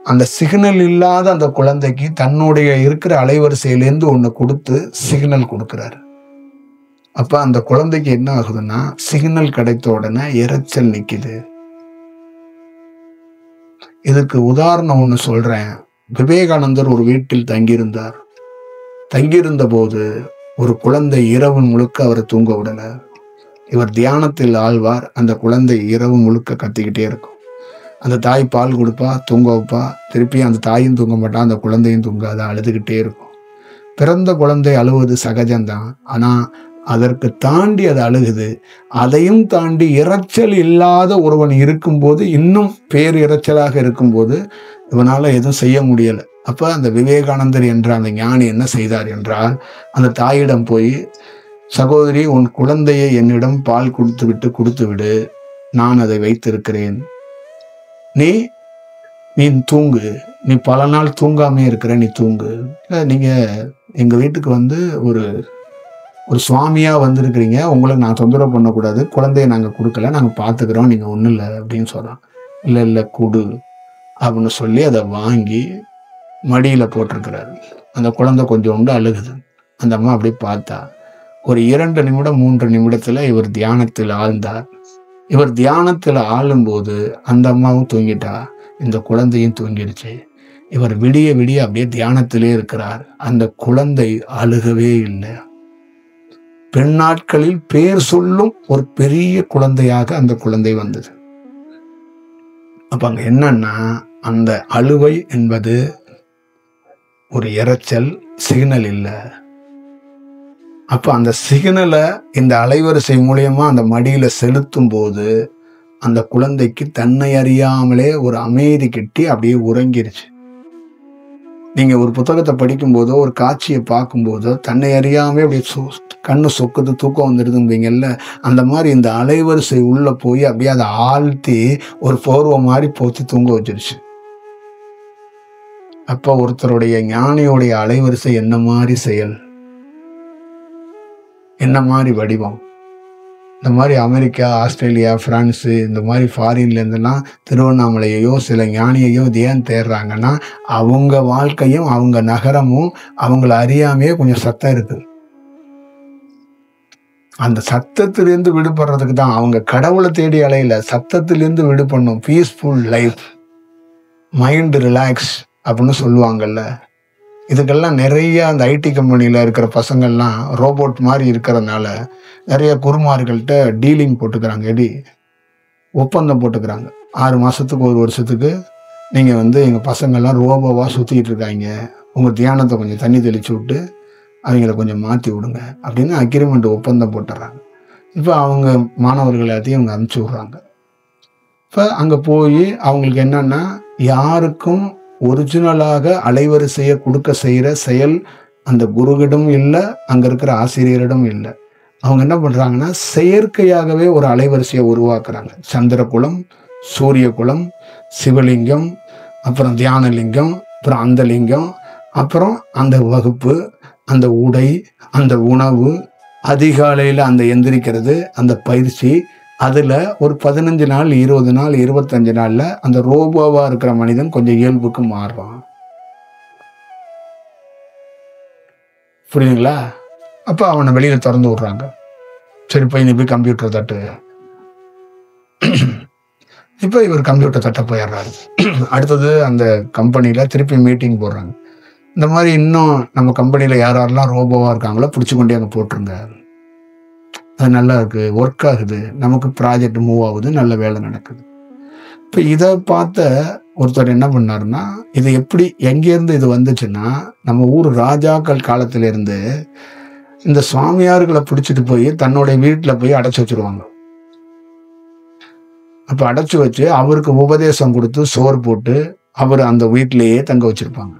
அந்த சிக்னல் இல்லாத அந்த குழந்தைக்கு தன்னுடைய இருக்கிற அலைவரிசையிலேருந்து ஒன்று கொடுத்து சிக்னல் கொடுக்குறாரு. அப்ப அந்த குழந்தைக்கு என்ன ஆகுதுன்னா, சிக்னல் கிடைத்த உடனே இரைச்சல் நிக்குது. இதுக்கு உதாரணம் ஒன்று சொல்றேன். விவேகானந்தர் ஒரு வீட்டில் தங்கியிருந்தார். தங்கியிருந்த போது ஒரு குழந்தை இரவு முழுக்க அவரை தூங்க விடல. இவர் தியானத்தில் ஆழ்வார். அந்த குழந்தை இரவு முழுக்க கத்திக்கிட்டே இருக்கும். அந்த தாய் பால் கொடுப்பா, தூங்க வைப்பா, திருப்பி அந்த தாயும் தூங்க மாட்டா, அந்த குழந்தையும் தூங்காது, அழுதுகிட்டே இருக்கும். பிறந்த குழந்தை அழுவது சகஜம்தான். ஆனா அதற்கு தாண்டி அது அழுகுது. அதையும் தாண்டி இரைச்சல் இல்லாத ஒருவன் இருக்கும்போது, இன்னும் பேர் இரைச்சலாக இருக்கும்போது இவனால எதுவும் செய்ய முடியல. அப்ப அந்த விவேகானந்தர் என்ற அந்த ஞானி என்ன செய்தார் என்றால், அந்த தாயிடம் போய், சகோதரி, உன் குழந்தையை என்னிடம் பால் கொடுத்து விடு, நான் அதை வைத்திருக்கிறேன், நீ தூங்கு, நீ பல நாள் தூங்காமே இருக்கிற, நீ தூங்கு. நீங்க எங்க வீட்டுக்கு வந்து ஒரு சுவாமியா வந்திருக்கிறீங்க, உங்களுக்கு நான் தொந்தரவு பண்ணக்கூடாது, குழந்தைய நாங்க கொடுக்கல, நாங்க பார்த்துக்கிறோம், நீங்க ஒன்றும் இல்லை அப்படின்னு சொல்றான். இல்லை கொடு அப்படின்னு சொல்லி அதை வாங்கி மடியில போட்டிருக்கிறாரு. அந்த குழந்தை கொஞ்சோண்டு அழுகுது. அந்த அம்மா அப்படி பார்த்தா. ஒரு 2 நிமிடம் 3 நிமிடத்துல இவர் தியானத்தில் ஆழ்ந்தார். இவர் தியானத்தில் ஆளும்போது அந்த அம்மாவும் தூங்கிட்டா, இந்த குழந்தையும் தூங்கிடுச்சு. இவர் விடிய விடிய அப்படியே தியானத்திலே இருக்கிறார். அந்த குழந்தை அழுகவே இல்லை. பெண்ணாட்களில் பேர் சொல்லும் ஒரு பெரிய குழந்தையாக அந்த குழந்தை வந்தது. அப்ப அங்க என்னன்னா, அந்த அழுவை என்பது ஒரு இரைச்சல், சிக்னல் இல்லை. அப்ப அந்த சிக்னலை இந்த அலைவரிசை மூலியமா அந்த மடியில செலுத்தும் போது அந்த குழந்தைக்கு தன்னை அறியாமலே ஒரு அமைதி கிட்டி அப்படியே உறங்கிருச்சு. நீங்க ஒரு புத்தகத்தை படிக்கும் போதோ ஒரு காட்சியை பார்க்கும் போதோ தன்னை அறியாமலே அப்படியே கண்ணு சொக்குது, தூக்கம் வந்துடுதுங்கல்ல, அந்த மாதிரி இந்த அலைவரிசை உள்ள போய் அப்படியே அதை ஆழ்த்தி ஒரு போர்வை மாதிரி போத்தி தூங்க வச்சிருச்சு. அப்ப ஒருத்தருடைய ஞானியோடைய அலைவரிசை என்ன மாதிரி செயல், என்ன மாதிரி வடிவம். இந்த மாதிரி அமெரிக்கா, ஆஸ்திரேலியா, பிரான்ஸு, இந்த மாதிரி ஃபாரின்லேருந்துலாம் திருவண்ணாமலையையோ சில ஞானியையோ ஏன் தேடுறாங்கன்னா, அவங்க வாழ்க்கையும் அவங்க நகரமும் அவங்கள அறியாமையே கொஞ்சம் சத்தம் இருக்குது. அந்த சத்தத்திலிருந்து விடுபடுறதுக்கு தான் அவங்க கடவுளை தேடி அலையில, சத்தத்திலிருந்து விடுபடணும். பீஸ்ஃபுல் லைஃப், மைண்ட் ரிலாக்ஸ் அப்படின்னு சொல்லுவாங்கல்ல. இதுக்கெல்லாம் நிறைய அந்த ஐடி கம்பெனியில் இருக்கிற பசங்கள்லாம் ரோபோட் மாதிரி இருக்கிறதுனால நிறைய குருமார்கள்ட்ட டீலிங் போட்டுக்கிறாங்க, ஒப்பந்தம் போட்டுக்கிறாங்க. 6 மாதத்துக்கு 1 வருஷத்துக்கு நீங்கள் வந்து எங்கள் பசங்கள்லாம் ரோபோவாக சுற்றிக்கிட்டு இருக்காங்க, உங்கள் தியானத்தை கொஞ்சம் தண்ணி தெளித்து விட்டு அவங்கள கொஞ்சம் மாற்றி விடுங்க அப்படின்னு அக்ரிமெண்ட் ஒப்பந்தம் போட்டுடுறாங்க. இப்போ அவங்க மாணவர்கள் எல்லாத்தையும் அவங்க அனுப்பிச்சி விட்றாங்க. இப்போ அங்கே போய் அவங்களுக்கு என்னன்னா, யாருக்கும் ஒரிஜினலாக அலைவரிசையை கொடுக்க செய்கிற செயல் அந்த குருவிடம் இல்லை, அங்கே இருக்கிற ஆசிரியரிடம் இல்லை. அவங்க என்ன பண்ணுறாங்கன்னா, செயற்கையாகவே ஒரு அலைவரிசையை உருவாக்குறாங்க. சந்திரகுலம், சூரிய குலம், சிவலிங்கம், அப்புறம் தியானலிங்கம், அப்புறம் அந்த லிங்கம், அப்புறம் அந்த வகுப்பு, அந்த உடை, அந்த உணவு, அதிகாலையில் அந்த எந்திரிக்கிறது, அந்த பயிற்சி, அதில் ஒரு 15 நாள் 20 நாள் 25 நாளில் அந்த ரோபோவாக இருக்கிற மனிதன் கொஞ்சம் இயல்புக்கு மாறுறான். புரியுதுங்களா? அப்போ அவனை வெளியில் திறந்து விட்றாங்க. சரி போய் நீ போய் கம்ப்யூட்டர் தட்டு. இப்போ இவர் கம்ப்யூட்டர் தட்ட போயிடுறாரு. அடுத்தது அந்த கம்பெனியில் திருப்பி மீட்டிங் போடுறாங்க. இந்த மாதிரி இன்னும் நம்ம கம்பெனியில் யாரெல்லாம் ரோபோவாக இருக்காங்களோ பிடிச்சி கொண்டே அங்கே போட்டுருங்க, அது நல்லா இருக்குது, ஒர்க் ஆகுது, நமக்கு ப்ராஜெக்ட் மூவ் ஆகுது, நல்ல வேலை நடக்குது. இப்போ இதை பார்த்த ஒருத்தர் என்ன பண்ணாருன்னா, இது எப்படி எங்கேருந்து இது வந்துச்சுன்னா, நம்ம ஊர் ராஜாக்கள் காலத்திலேருந்து இந்த சுவாமியார்களை பிடிச்சிட்டு போய் தன்னுடைய வீட்டில் போய் அடைச்சி வச்சிருவாங்க. அப்போ அடைச்சி வச்சு அவருக்கு உபதேசம் கொடுத்து சோறு போட்டு அவர் அந்த வீட்டிலேயே தங்க வச்சிருப்பாங்க.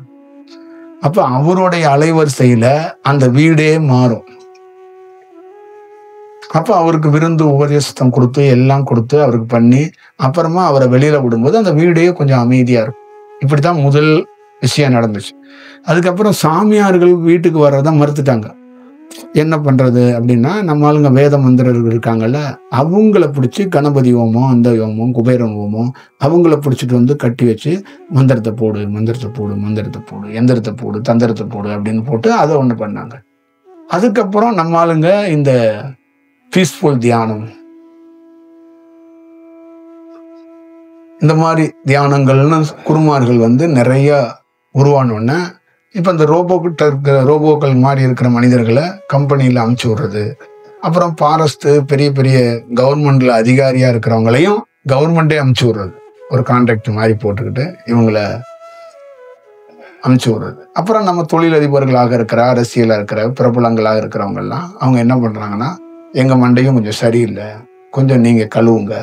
அப்போ அவருடைய அலைவரிசையில அந்த வீடே மாறும். அப்போ அவருக்கு விருந்து உபதேசம் கொடுத்து எல்லாம் கொடுத்து அவருக்கு பண்ணி அப்புறமா அவரை வெளியில விடும்போது அந்த வீடே கொஞ்சம் அமைதியா இருக்கும். இப்படித்தான் முதல் விஷயம் நடந்துச்சு. அதுக்கப்புறம் சாமியார்கள் வீட்டுக்கு வர்றதை மறுத்துட்டாங்க. என்ன பண்றது அப்படின்னா, நம்ம ஆளுங்க வேத மந்திரர்கள் இருக்காங்கல்ல, அவங்கள பிடிச்சி கணபதி ஹோமம், அந்த ஹோமம், குபேரன் ஹோமம், அவங்கள பிடிச்சிட்டு வந்து கட்டி வச்சு மந்திரத்தை போடு, மந்திரத்தை போடு, மந்திரத்தை போடு, எந்திரத்தை போடு, தந்திரத்தை போடு அப்படின்னு போட்டு அதை ஒண்ணு பண்ணாங்க. அதுக்கப்புறம் நம்ம ஆளுங்க இந்த பீஸ்ஃபுல் தியானம், இந்த மாதிரி தியானங்கள்னு குருமார்கள் வந்து நிறைய உருவானோடனே இப்போ இந்த ரோபோக்கள் மாதிரி இருக்கிற மனிதர்களை கம்பெனியில் அமுச்சு விடுறது, அப்புறம் ஃபாரஸ்ட்டு பெரிய பெரிய கவர்மெண்ட்ல அதிகாரியா இருக்கிறவங்களையும் கவர்மெண்டே அமுச்சு விடுறது, ஒரு கான்ட்ராக்ட் மாதிரி போட்டுக்கிட்டு இவங்களை அமுச்சு விடுறது. அப்புறம் நம்ம தொழிலதிபர்களாக இருக்கிற, அரசியலாக இருக்கிற, பிரபலங்களாக இருக்கிறவங்கெல்லாம் அவங்க என்ன பண்றாங்கன்னா, எங்க மண்டையும் கொஞ்சம் சரியில்லை, கொஞ்சம் நீங்க கழுவுங்க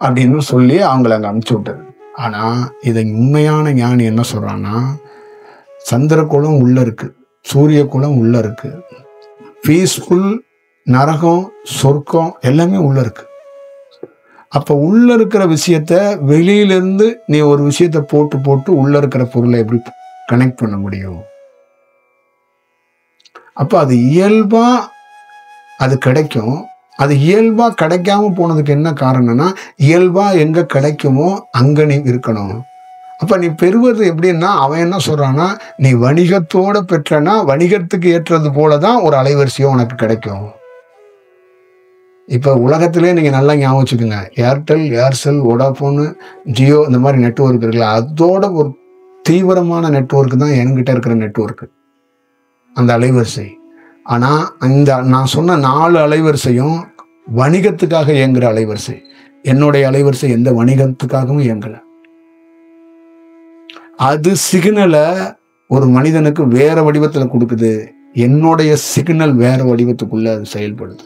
அப்படின்னு சொல்லி அவங்கள அங்கே அமுச்சு விட்டது. ஆனா இதை உண்மையான ஞானி என்ன சொல்றான்னா, சந்திரகுலம் உள்ள இருக்கு, சூரிய குலம் உள்ள இருக்கு, பீஸ்ஃபுல் நரகம் சொர்க்கம் எல்லாமே உள்ள இருக்கு. அப்ப உள்ள இருக்கிற விஷயத்த வெளியிலிருந்து நீ ஒரு விஷயத்த போட்டு போட்டு உள்ள இருக்கிற பொருளை எப்படி கனெக்ட் பண்ண முடியும்? அப்ப அது இயல்பா அது கிடைக்கும். அது இயல்பா கிடைக்காம போனதுக்கு என்ன காரணம்னா, இயல்பா எங்க கிடைக்குமோ அங்க நீ இருக்கணும். அப்ப நீ பெறுவது எப்படின்னா, அவன் என்ன சொல்றான்னா, நீ வணிகத்தோட பெற்றனா வணிகத்துக்கு ஏற்றது போலதான் ஒரு அலைவரிசையும் உனக்கு கிடைக்கும். இப்ப உலகத்திலே நீங்க நல்லா ஞாபகம் வச்சுக்கோங்க, ஏர்டெல், ஏர்செல், வோடாஃபோன், ஜியோ இந்த மாதிரி நெட்வொர்க் இருக்குல்ல, அதோட ஒரு தீவிரமான நெட்வொர்க் தான் என்கிட்ட இருக்கிற நெட்வொர்க், அந்த அலைவரிசை. ஆனா இந்த நான் சொன்ன 4 அலைவரிசையும் வணிகத்துக்காக இயங்குற அலைவரிசை. என்னுடைய அலைவரிசை எந்த வணிகத்துக்காகவும் இயங்கல. அது சிக்னலை ஒரு மனிதனுக்கு வேற வடிவத்துல கொடுக்குது, என்னுடைய சிக்னல் வேற வடிவத்துக்குள்ள அது செயல்படுது.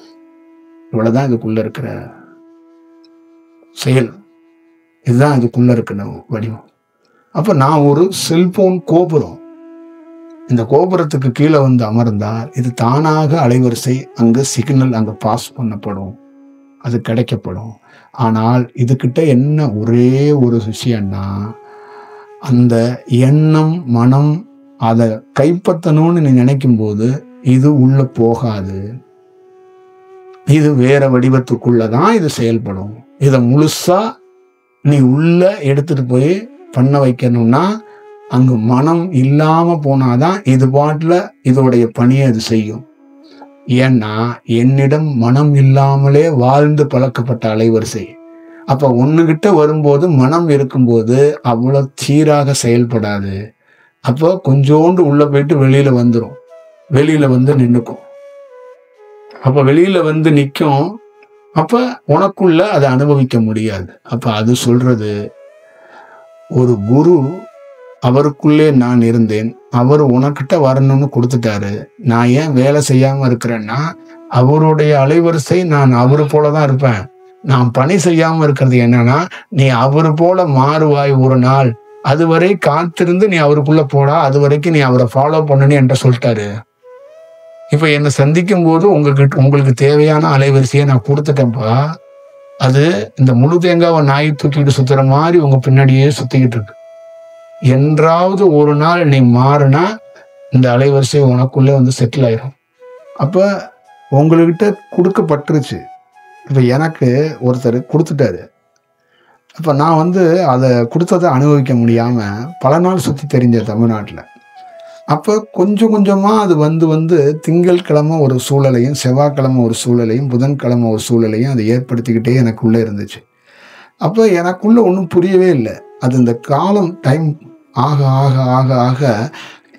இவ்வளவுதான் இதுக்குள்ள இருக்கிற செயல், இதுதான் இதுக்குள்ள இருக்கிற வடிவம். அப்ப நான் ஒரு செல்போன் கோபுரம், இந்த கோபுரத்துக்கு கீழே வந்து அமர்ந்தால் இது தானாக அலைவரிசை அங்கு சிக்னல் அங்க பாஸ் பண்ணப்படும், அது கிடைக்கப்படும். ஆனால் இதுகிட்ட என்ன ஒரே ஒரு விஷயம்னா, அந்த எண்ணம் மனம் அதை கைப்பற்றணும்னு நீ நினைக்கும் போது இது உள்ள போகாது, இது வேற வடிவத்துக்குள்ளதான் இது செயல்படும். இதை முழுசா நீ உள்ள எடுத்துட்டு போய் பண்ண வைக்கணும்னா அங்கு மனம் இல்லாம போனாதான் இது பாட்டுல இதோடைய பணியை அது செய்யும். ஏன்னா என்னிடம் மனம் இல்லாமலே வாழ்ந்து பழக்கப்பட்ட அலைவரிசை. அப்ப ஒண்ணுகிட்ட வரும்போது மனம் இருக்கும்போது அவ்வளவு சீராக செயல்படாது. அப்போ கொஞ்சோண்டு உள்ள போயிட்டு வெளியில வந்துடும், வெளியில வந்து நின்னுக்கும். அப்ப வெளியில வந்து நிற்கும், அப்ப உனக்குள்ள அதை அனுபவிக்க முடியாது. அப்ப அது சொல்றது, ஒரு குரு அவருக்குள்ளே நான் இருந்தேன், அவர் உனக்கிட்ட வரணும்னு கொடுத்துட்டாரு, நான் ஏன் வேலை செய்யாம இருக்கிறேன்னா அவருடைய அலைவரிசை நான் அவரு போலதான் இருப்பேன். நான் பணி செய்யாம இருக்கிறது என்னன்னா, நீ அவரு போல மாறுவாய் ஒரு நாள், அதுவரை காத்திருந்து நீ அவருக்குள்ள போடா, அது வரைக்கும் நீ அவரை ஃபாலோ பண்ணு என்கிட்ட சொல்லிட்டாரு. இப்ப என்னை சந்திக்கும் போது உங்களுக்கு தேவையான அலைவரிசையை நான் கொடுத்துட்டேன்ப்பா. அது இந்த முழு தேங்காவை நாய் தூக்கிட்டு சுத்துற மாதிரி உங்க பின்னாடியே சுத்திக்கிட்டு இருக்கு. என்றாவது ஒரு நாள் நீ மாறுனா இந்த அலைவரிசை உனக்குள்ளே வந்து செட்டில் ஆயிடும். அப்ப உங்ககிட்ட கொடுக்கப்பட்டுருச்சு. இப்ப எனக்கு ஒருத்தர் கொடுத்துட்டாரு. அப்ப நான் வந்து அதை கொடுத்ததை அனுபவிக்க முடியாம பல நாள் சுத்தி தெரிஞ்ச தமிழ்நாட்டில். அப்போ கொஞ்சம் கொஞ்சமா அது வந்து வந்து திங்கட்கிழமை ஒரு சூழலையும், செவ்வாய்க்கிழமை ஒரு சூழலையும், புதன்கிழமை ஒரு சூழலையும் அது ஏற்படுத்திக்கிட்டே எனக்குள்ளே இருந்துச்சு. அப்போ எனக்குள்ள ஒன்றும் புரியவே இல்லை. அது இந்த காலம் டைம் ஆக ஆக ஆக ஆக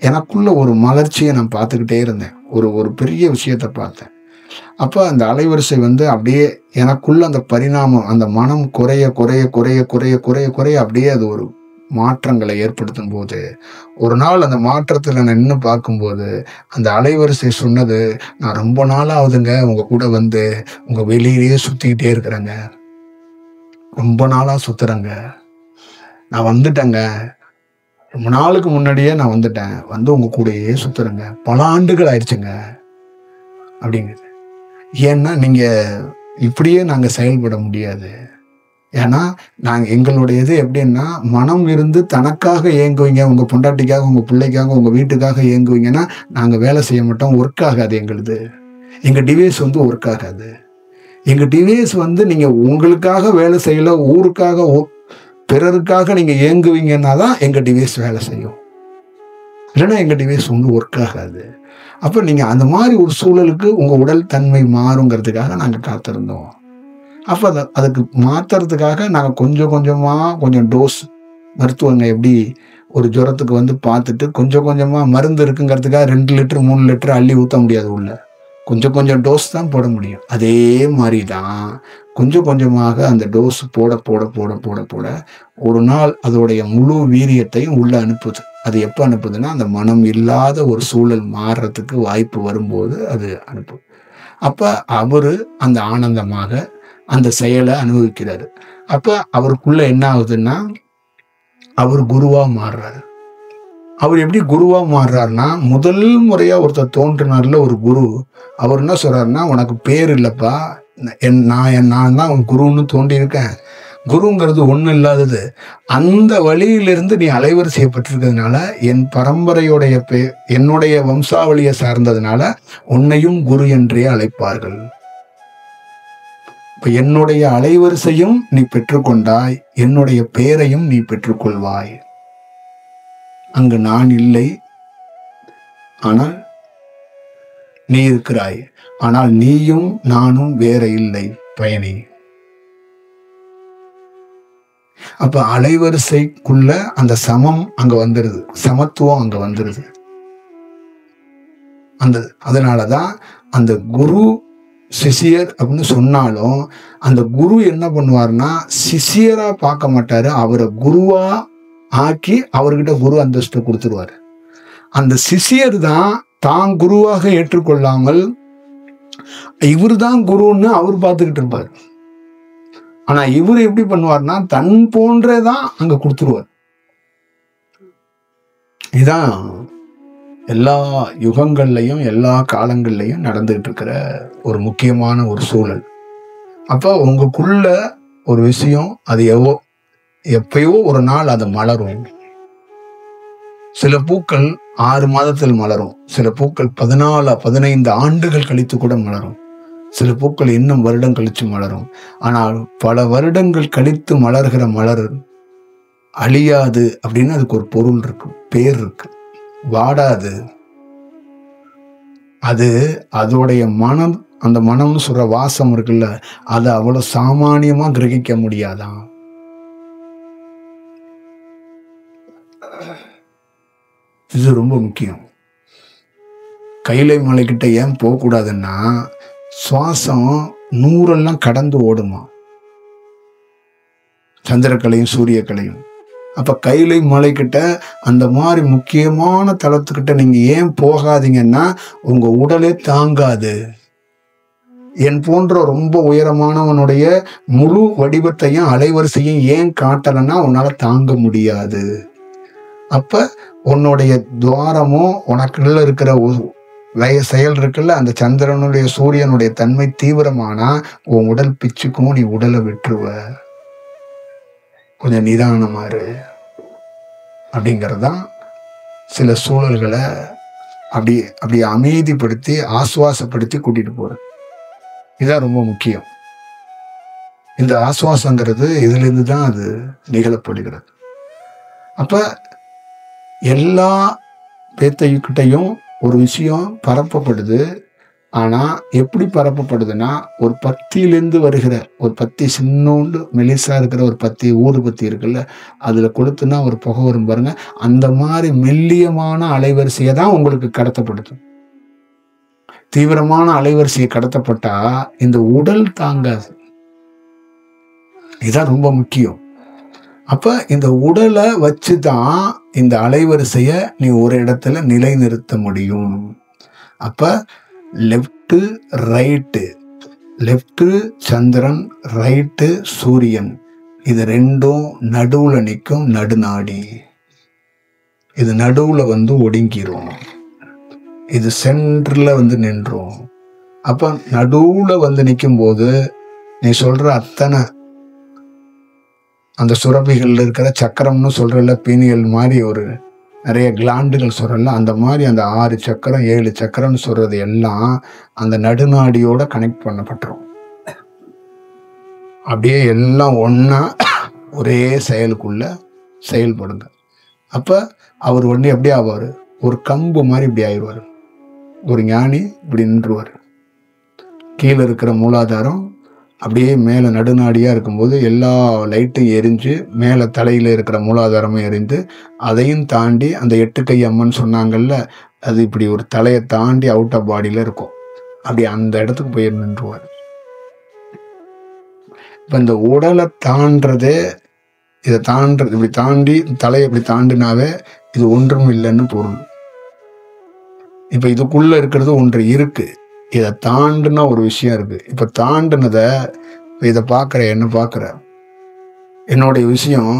எனக்குள்ள ஒரு மலர்ச்சியை நான் பார்த்துக்கிட்டே இருந்தேன். ஒரு பெரிய விஷயத்தை பார்த்தேன். அப்போ அந்த அலைவரிசை அப்படியே எனக்குள்ள அந்த பரிணாமம், அந்த மனம் குறைய குறைய குறைய குறைய குறைய குறைய அப்படியே அது ஒரு மாற்றங்களை ஏற்படுத்தும் போது, ஒரு நாள் அந்த மாற்றத்தில் நான் நின்று பார்க்கும்போது, அந்த அலைவரிசை சொன்னது, நான் ரொம்ப நாள் ஆகுதுங்க உங்க கூட உங்க வெளியிலேயே சுத்திக்கிட்டே இருக்கிறேங்க, ரொம்ப நாளா சுத்துறேங்க, நான் வந்துட்டேங்க, ரொம்ப நாளுக்கு முன்னாடியே நான் வந்துட்டேன், உங்க கூடயே சுத்துறேங்க, பல ஆண்டுகள் ஆயிடுச்சுங்க அப்படிங்குது. ஏன்னா நீங்க இப்படியே நாங்க செயல்பட முடியாது. ஏன்னா எங்களுடையது எப்படின்னா, மனம் இருந்து தனக்காக இயங்குவீங்க, உங்க பொண்டாட்டிக்காக, உங்க பிள்ளைக்காக, உங்க வீட்டுக்காக இயங்குவீங்கன்னா நாங்க வேலை செய்ய மாட்டோம், ஒர்க் ஆகாது எங்களுது. எங்க டிவைஸ் ஒர்க் ஆகாது. எங்க டிவைஸ் நீங்க உங்களுக்காக வேலை செய்யல, ஊருக்காக பிறருக்காக நீங்க இயங்குவீங்கன்னா தான் எங்க டிவைஸ் வேலை செய்யும். இல்லைன்னா எங்க டிவைஸ் ஒர்க் ஆகாது. அப்ப நீங்க அந்த மாதிரி ஒரு சூழலுக்கு உங்க உடல் தன்மை மாறுங்கிறதுக்காக நாங்க காத்திருந்தோம். அப்ப அதுக்கு மாத்துறதுக்காக நாங்க கொஞ்சம் டோஸ் மருத்துவங்க எப்படி ஒரு ஜுரத்துக்கு பார்த்துட்டு கொஞ்சம் கொஞ்சமா மருந்து இருக்குங்கிறதுக்காக 2 லிட்டர் 3 லிட்டர் அள்ளி ஊற்ற முடியாது உள்ள. கொஞ்சம் டோஸ் தான் போட முடியும். அதே மாதிரி தான் கொஞ்சமாக அந்த டோஸ் போட போட போட போட போட ஒரு நாள் அதோடைய முழு வீரியத்தையும் உள்ள அனுப்புது. அது எப்போ அனுப்புதுன்னா, அந்த மனம் இல்லாத ஒரு சூழல் மாறுறதுக்கு வாய்ப்பு வரும்போது அது அனுப்பும். அப்ப அவரு அந்த ஆனந்தமாக அந்த செயலை அனுபவிக்கிறாரு. அப்ப அவருக்குள்ள என்ன ஆகுதுன்னா, அவர் குருவா மாறுறாரு. அவர் எப்படி குருவா மாறுறாருன்னா, முதல் முறையா ஒருத்தர் தோன்றினார்ல ஒரு குரு, அவர் என்ன சொல்றாருன்னா, உனக்கு பேர் இல்லப்பா, நான் தான் உன் குருன்னு தோன்றியிருக்கேன். குருங்கிறது ஒன்றும் இல்லாதது. அந்த வழியிலிருந்து நீ அலைவரிசையப்பட்டிருக்கிறதுனால, என் பரம்பரையுடைய என்னுடைய வம்சாவளியை சார்ந்ததுனால உன்னையும் குரு என்றே அழைப்பார்கள். இப்ப என்னுடைய அலைவரிசையும் நீ பெற்றுக்கொண்டாய், என்னுடைய பெயரையும் நீ பெற்றுக்கொள்வாய். அங்கு நான் இல்லை, ஆனால் நீ இருக்கிறாய். ஆனால் நீயும் நானும் வேற இல்லை பயணி. அப்ப அலைவரிசைக்குள்ள அந்த சமம் அங்க வந்துருது, சமத்துவம் அங்க வந்துருது. அதனாலதான் அந்த குரு சிஷியர் அப்படின்னு சொன்னாலும், அந்த குரு என்ன பண்ணுவார்னா, சிஷியரா பார்க்க மாட்டாரு, அவரை குருவா ஆக்கி அவர்கிட்ட குரு அந்தஸ்து கொடுத்துருவாரு. அந்த சிஷியர் தான் குருவாக ஏற்றுக்கொள்ளாமல் இவர் தான் குருன்னு அவர் பார்த்துக்கிட்டு இருப்பார். ஆனா இவர் எப்படி பண்ணுவார்னா, தன் போன்றதான் அங்க கொடுத்துருவார். இதான் எல்லா யுகங்கள்லையும் எல்லா காலங்கள்லையும் நடந்துகிட்டு இருக்கிற ஒரு முக்கியமான ஒரு சூழல். அப்ப உங்களுக்குள்ள ஒரு விஷயம், அது எப்பயோ ஒரு நாள் அது மலரும். சில பூக்கள் 6 மாதத்தில் மலரும், சில பூக்கள் 14 15 ஆண்டுகள் கழித்து கூட மலரும், சில பூக்கள் இன்னும் வருடம் கழிச்சு மலரும். ஆனால் பல வருடங்கள் கழித்து மலர்கிற மலர் அழியாது அப்படின்னு அதுக்கு ஒரு பொருள் இருக்கு, பேர் இருக்கு. வாடாது. அது அதோடைய மனம், அந்த மனம்னு சொல்ற வாசம் இருக்குல்ல, அதை அவ்வளவு சாமானியமா கிரகிக்க முடியாதான். இது ரொம்ப முக்கியம். கைலை மலைக்கிட்ட ஏன் போகக்கூடாதுன்னா, சுவாசம் 100 கடந்து ஓடுமா, சந்திரக்கலையும் சூரியக்கலையும். அப்ப கைலை மலைக்கிட்ட அந்த மாதிரி முக்கியமான தளத்துக்கிட்ட நீங்க ஏன் போகாதீங்கன்னா, உங்க உடலே தாங்காது. என் போன்ற ரொம்ப உயரமானவனுடைய முழு வடிவத்தையும் அலைவரிசையும் ஏன் காட்டலைன்னா உன்னால தாங்க முடியாது. அப்ப உன்னுடைய துவாரமோ உனக்குள்ள இருக்கிற செயல் இருக்குல்ல, அந்த சந்திரனுடைய சூரியனுடைய தன்மை தீவிரமானா உன் உடல் பிச்சுக்கும், நீ உடலை விட்டுருவ. கொஞ்சம் நிதானமாறு அப்படிங்கிறதான் சில சூழல்களை அப்படி அமைதிப்படுத்தி ஆசுவாசப்படுத்தி கூட்டிட்டு போற. இதான் ரொம்ப முக்கியம். இந்த ஆசுவாசங்கிறது இதுல இருந்து தான் அது நிகழப்படுகிறது. அப்ப எல்லா பேத்தைக்கிட்டையும் ஒரு விஷயம் பரப்பப்படுது. ஆனா எப்படி பரப்பப்படுதுன்னா, ஒரு பத்தியிலிருந்து வருகிற ஒரு பத்தி, சின்னோண்டு மெலிசா இருக்கிற ஒரு பத்தி, ஊதுபத்தி இருக்குல்ல, அதுல கொடுத்துனா ஒரு புகை வரும் பாருங்க, அந்த மாதிரி மெல்லியமான அலைவரிசையை தான் உங்களுக்கு கடத்தப்படுது. தீவிரமான அலைவரிசையை கடத்தப்பட்டா இந்த உடல் தாங்காது. இதுதான் ரொம்ப முக்கியம். அப்ப இந்த உடலை வச்சுதான் இந்த அலைவரிசைய நீ ஒரு இடத்துல நிலைநிறுத்த முடியும். அப்ப லெப்ட் ரைட்டு, லெப்ட் சந்திரன், ரைட்டு சூரியன், இது ரெண்டும் நடுவுல நிற்கும் நடுநாடி. இது நடுவுல ஒடுங்கிரும், இது சென்டர்ல நின்றும். அப்ப நடுவுல நிற்கும் போது நீ சொல்ற அத்தனை அந்த சுரப்பிகள்ல இருக்கிற சக்கரம்னு சொல்றல, பீனியல் மாதிரி ஒரு நிறைய கிளாண்டுகள் சொல்றல, அந்த மாதிரி அந்த 6 சக்கரம் 7 சக்கரம்னு சொல்றது எல்லாம் அந்த நடுநாடியோட கனெக்ட் பண்ணப்பட்டுரும். அப்படியே எல்லாம் ஒன்னா ஒரே செயலுக்குள்ள செயல்படுங்க. அப்ப அவர் எப்படி ஆவாரு, ஒரு கம்பு மாதிரி இப்படி ஆயிடுவார். ஒரு ஞானி இப்படி நின்றுவார். கீழே இருக்கிற மூலாதாரம் அப்படியே மேலே நடுநாடியாக இருக்கும்போது எல்லா லைட்டும் எரிஞ்சு மேலே தலையில் இருக்கிற மூலாதாரமும் எரிந்து, அதையும் தாண்டி அந்த 8 கை அம்மன் சொன்னாங்கல்ல, அது இப்படி ஒரு தலையை தாண்டி அவுட் ஆஃப் பாடியில் இருக்கும். அப்படி அந்த இடத்துக்கு போய் நின்றுவார். இப்போ இந்த உடலை தாண்டதே, இதை தாண்டது இப்படி தாண்டி தலையை இப்படி தாண்டினாவே இது ஒன்றும் இல்லைன்னு பொருள். இப்போ இதுக்குள்ள இருக்கிறது ஒன்று இருக்கு, இதை தாண்டுனா ஒரு விஷயம் இருக்கு. இப்போ தாண்டினதை இதை பார்க்குற, என்ன பார்க்குற, என்னுடைய விஷயம்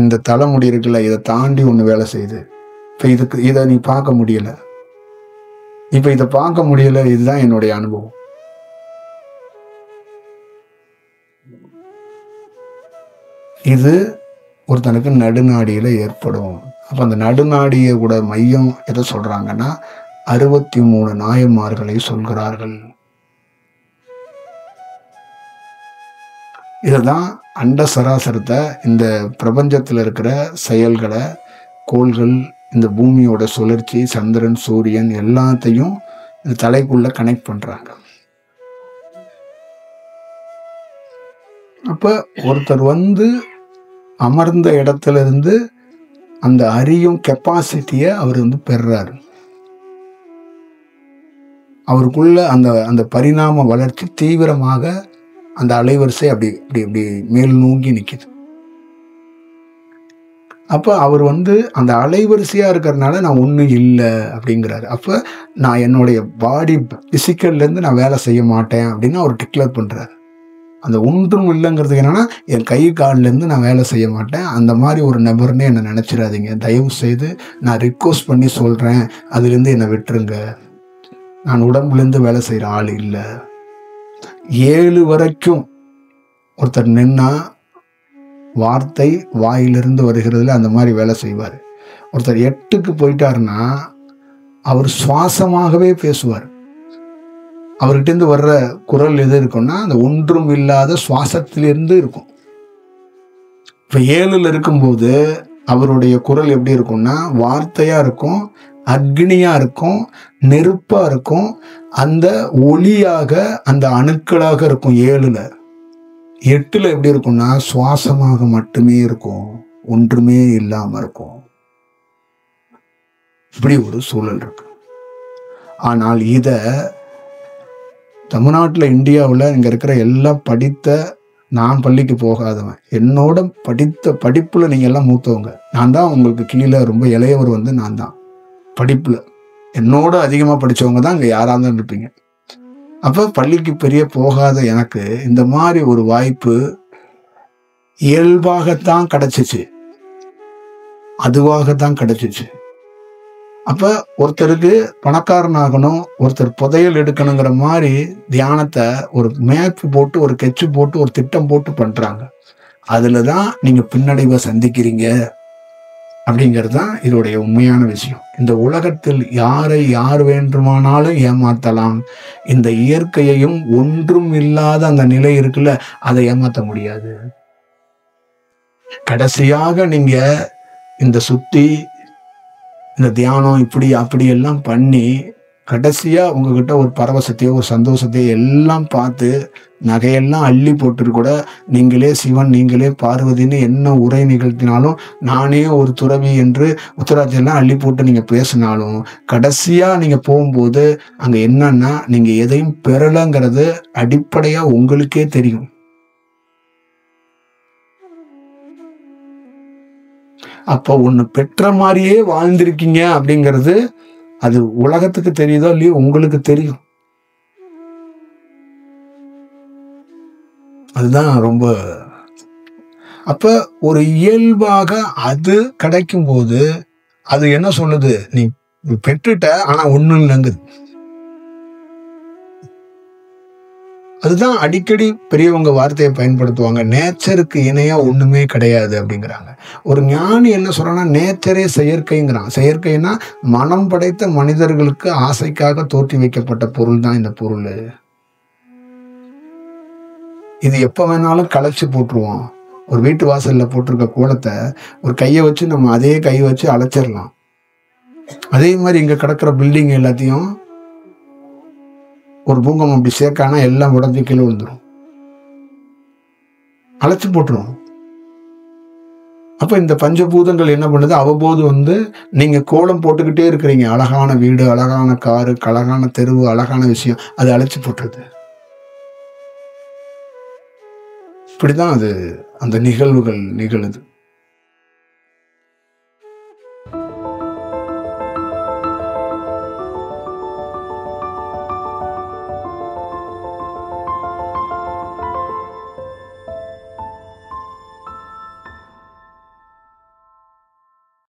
இந்த தலைமுடி இருக்குல்ல, இதை தாண்டி ஒன்று வேலை செய்யுது. இப்போ இதை நீ பார்க்க முடியல, இப்போ இதை பார்க்க முடியல. இதுதான் என்னுடைய அனுபவம். இது ஒருத்தனுக்கு நடுநாடியில் ஏற்படும். அப்போ அந்த நடுநாடியை கூட மையம் எதை சொல்றாங்கன்னா 63 நாயன்மார்களை சொல்கிறார்கள். இதுதான் அண்ட சராசரத்தை, இந்த பிரபஞ்சத்தில் இருக்கிற செயல்களை, கோள்கள், இந்த பூமியோட சுழற்சி, சந்திரன், சூரியன் எல்லாத்தையும் இந்த தலைக்குள்ள கனெக்ட் பண்றாங்க. அப்ப ஒருத்தர் அமர்ந்த இடத்துல இருந்து அந்த அறியும் கெப்பாசிட்டியை அவர் பெறுறாரு. அவருக்குள்ள அந்த அந்த பரிணாம வளர்ச்சி தீவிரமாக அந்த அலைவரிசை அப்படி இப்படி இப்படி மேல் நோக்கி நிற்கிது. அப்போ அவர் அந்த அலைவரிசையா இருக்கிறதுனால நான் ஒன்றும் இல்லை அப்படிங்கிறாரு. அப்போ நான் என்னுடைய பாடி பிசிக்கல்லேருந்து நான் வேலை செய்ய மாட்டேன் அப்படின்னு அவர் டிக்ளேர் பண்ணுறாரு. அந்த ஒன்றும் இல்லைங்கிறதுக்கு என்னன்னா, என் கை காலிலேருந்து நான் வேலை செய்ய மாட்டேன், அந்த மாதிரி ஒரு நபர்னே என்னை நினச்சிடாதீங்க. தயவு செய்து நான் ரிக்வஸ்ட் பண்ணி சொல்கிறேன், அதுலேருந்து என்னை விட்டுருங்க. நான் உடம்புலேருந்து வேலை செய்கிற ஆள் இல்லை. 7 வரைக்கும் ஒருத்தர் நின்னா வார்த்தை வாயிலிருந்து வருகிறதுல அந்த மாதிரி வேலை செய்வார். ஒருத்தர் 8க்கு போயிட்டாருன்னா அவர் சுவாசமாகவே பேசுவார். அவர்கிட்டேருந்து வர்ற குரல் எது இருக்கும்னா அந்த ஒன்றும் இல்லாத சுவாசத்திலிருந்து இருக்கும். இப்போ 7ல் இருக்கும்போது அவருடைய குரல் எப்படி இருக்கும்னா வார்த்தையா இருக்கும், அக்னியா இருக்கும், நெருப்பா இருக்கும், அந்த ஒளியாக அந்த அணுக்களாக இருக்கும் 7ல். 8ல் எப்படி இருக்கும்னா சுவாசமாக மட்டுமே இருக்கும், ஒன்றுமே இல்லாம இருக்கும். இப்படி ஒரு சூழல் இருக்கு. ஆனால் இத தமிழ்நாட்டில், இந்தியாவில் இங்க இருக்கிற எல்லாம் படித்த, நான் பள்ளிக்கு போகாதவன், என்னோட படித்த படிப்புல நீங்க எல்லாம் மூத்தவங்க. நான் தான் உங்களுக்கு கீழே ரொம்ப இளையவர் நான் தான். படிப்புல என்னோட அதிகமா படிச்சவங்க தான் இங்க யாரா தான் இருப்பீங்க. அப்ப பள்ளிக்கு பெரிய போகாத எனக்கு இந்த மாதிரி ஒரு வாய்ப்பு இயல்பாகத்தான் கிடைச்சிச்சு, அதுவாகத்தான் கிடைச்சிச்சு. அப்ப ஒருத்தருக்கு பணக்காரனாகணும், ஒருத்தர் புதையல் எடுக்கணுங்கிற மாதிரி தியானத்தை ஒரு மேப் போட்டு, ஒரு கெச்சு போட்டு, ஒரு திட்டம் போட்டு பண்றாங்க. அதுலதான் நீங்க பின்னடைவை சந்திக்கிறீங்க அப்படிங்கிறது தான் இதோடைய உண்மையான விஷயம். இந்த உலகத்தில் யாரை யார் வேண்டுமானாலும் ஏமாத்தலாம். இந்த இயற்கையையும் ஒன்றும் இல்லாத அந்த நிலை இருக்குல்ல, அதை ஏமாத்த முடியாது. கடைசியாக நீங்க இந்த சுத்தி, இந்த தியானம் இப்படி அப்படி எல்லாம் பண்ணி கடைசியா உங்ககிட்ட ஒரு பரவசத்தையோ ஒரு சந்தோஷத்தையோ எல்லாம் பார்த்து நகையெல்லாம் அள்ளி போட்டு கூட நீங்களே சிவன் நீங்களே பார்வதின்னு என்ன உரை நிகழ்த்தினாலும் நானே ஒரு துறவி என்று உத்தராட்சியெல்லாம் அள்ளி போட்டு நீங்க பேசினாலும் கடைசியா நீங்க போகும்போது அங்க என்னன்னா நீங்க எதையும் பெறலைங்கிறது அடிப்படையா உங்களுக்கே தெரியும். அப்போ ஒண்ணு பெற்ற மாதிரியே வாழ்ந்திருக்கீங்க அப்படிங்கிறது அது உலகத்துக்கு தெரியுதோ இல்லையோ உங்களுக்கு தெரியும். அதுதான் ரொம்ப. அப்ப ஒரு இயல்பாக அது கிடைக்கும் போது அது என்ன சொல்லுது, நீ பெற்றுட்ட ஆனா ஒண்ணும் இல்லைங்குது. அதுதான் அடிக்கடி பெரியவங்க வார்த்தையை பயன்படுத்துவாங்க, நேச்சருக்கு இணையா ஒண்ணுமே கிடையாது அப்படிங்கிறாங்க. ஒரு ஞானி என்ன சொல்றான்னா நேச்சரே செயற்கைங்கிறான். செயற்கைன்னா மனம் படைத்த மனிதர்களுக்கு ஆசைக்காக தோற்றி வைக்கப்பட்ட பொருள் தான் இந்த பொருள். இது எப்ப வேணாலும் கலைச்சு போட்டுருவோம். ஒரு வீட்டு வாசல்ல போட்டிருக்க கோலத்தை ஒரு கையை வச்சு நம்ம அதே கையை வச்சு அழைச்சிடலாம். அதே மாதிரி இங்க கிடக்கிற பில்டிங் எல்லாத்தையும் ஒரு பூகம்பம் அப்படி சேர்க்கானா எல்லாம் உடஞ்சி கீழே விழுந்துரும், அழைச்சு போட்டுரும். அப்ப இந்த பஞ்சபூதங்கள் என்ன பண்ணுது, அவ்வப்போது நீங்க கோலம் போட்டுக்கிட்டே இருக்கிறீங்க, அழகான வீடு அழகான காரு அழகான தெருவு அழகான விஷயம், அது அழைச்சு போட்டுருது. இப்படிதான் அது அந்த நிகழ்வுகள் நிகழுது.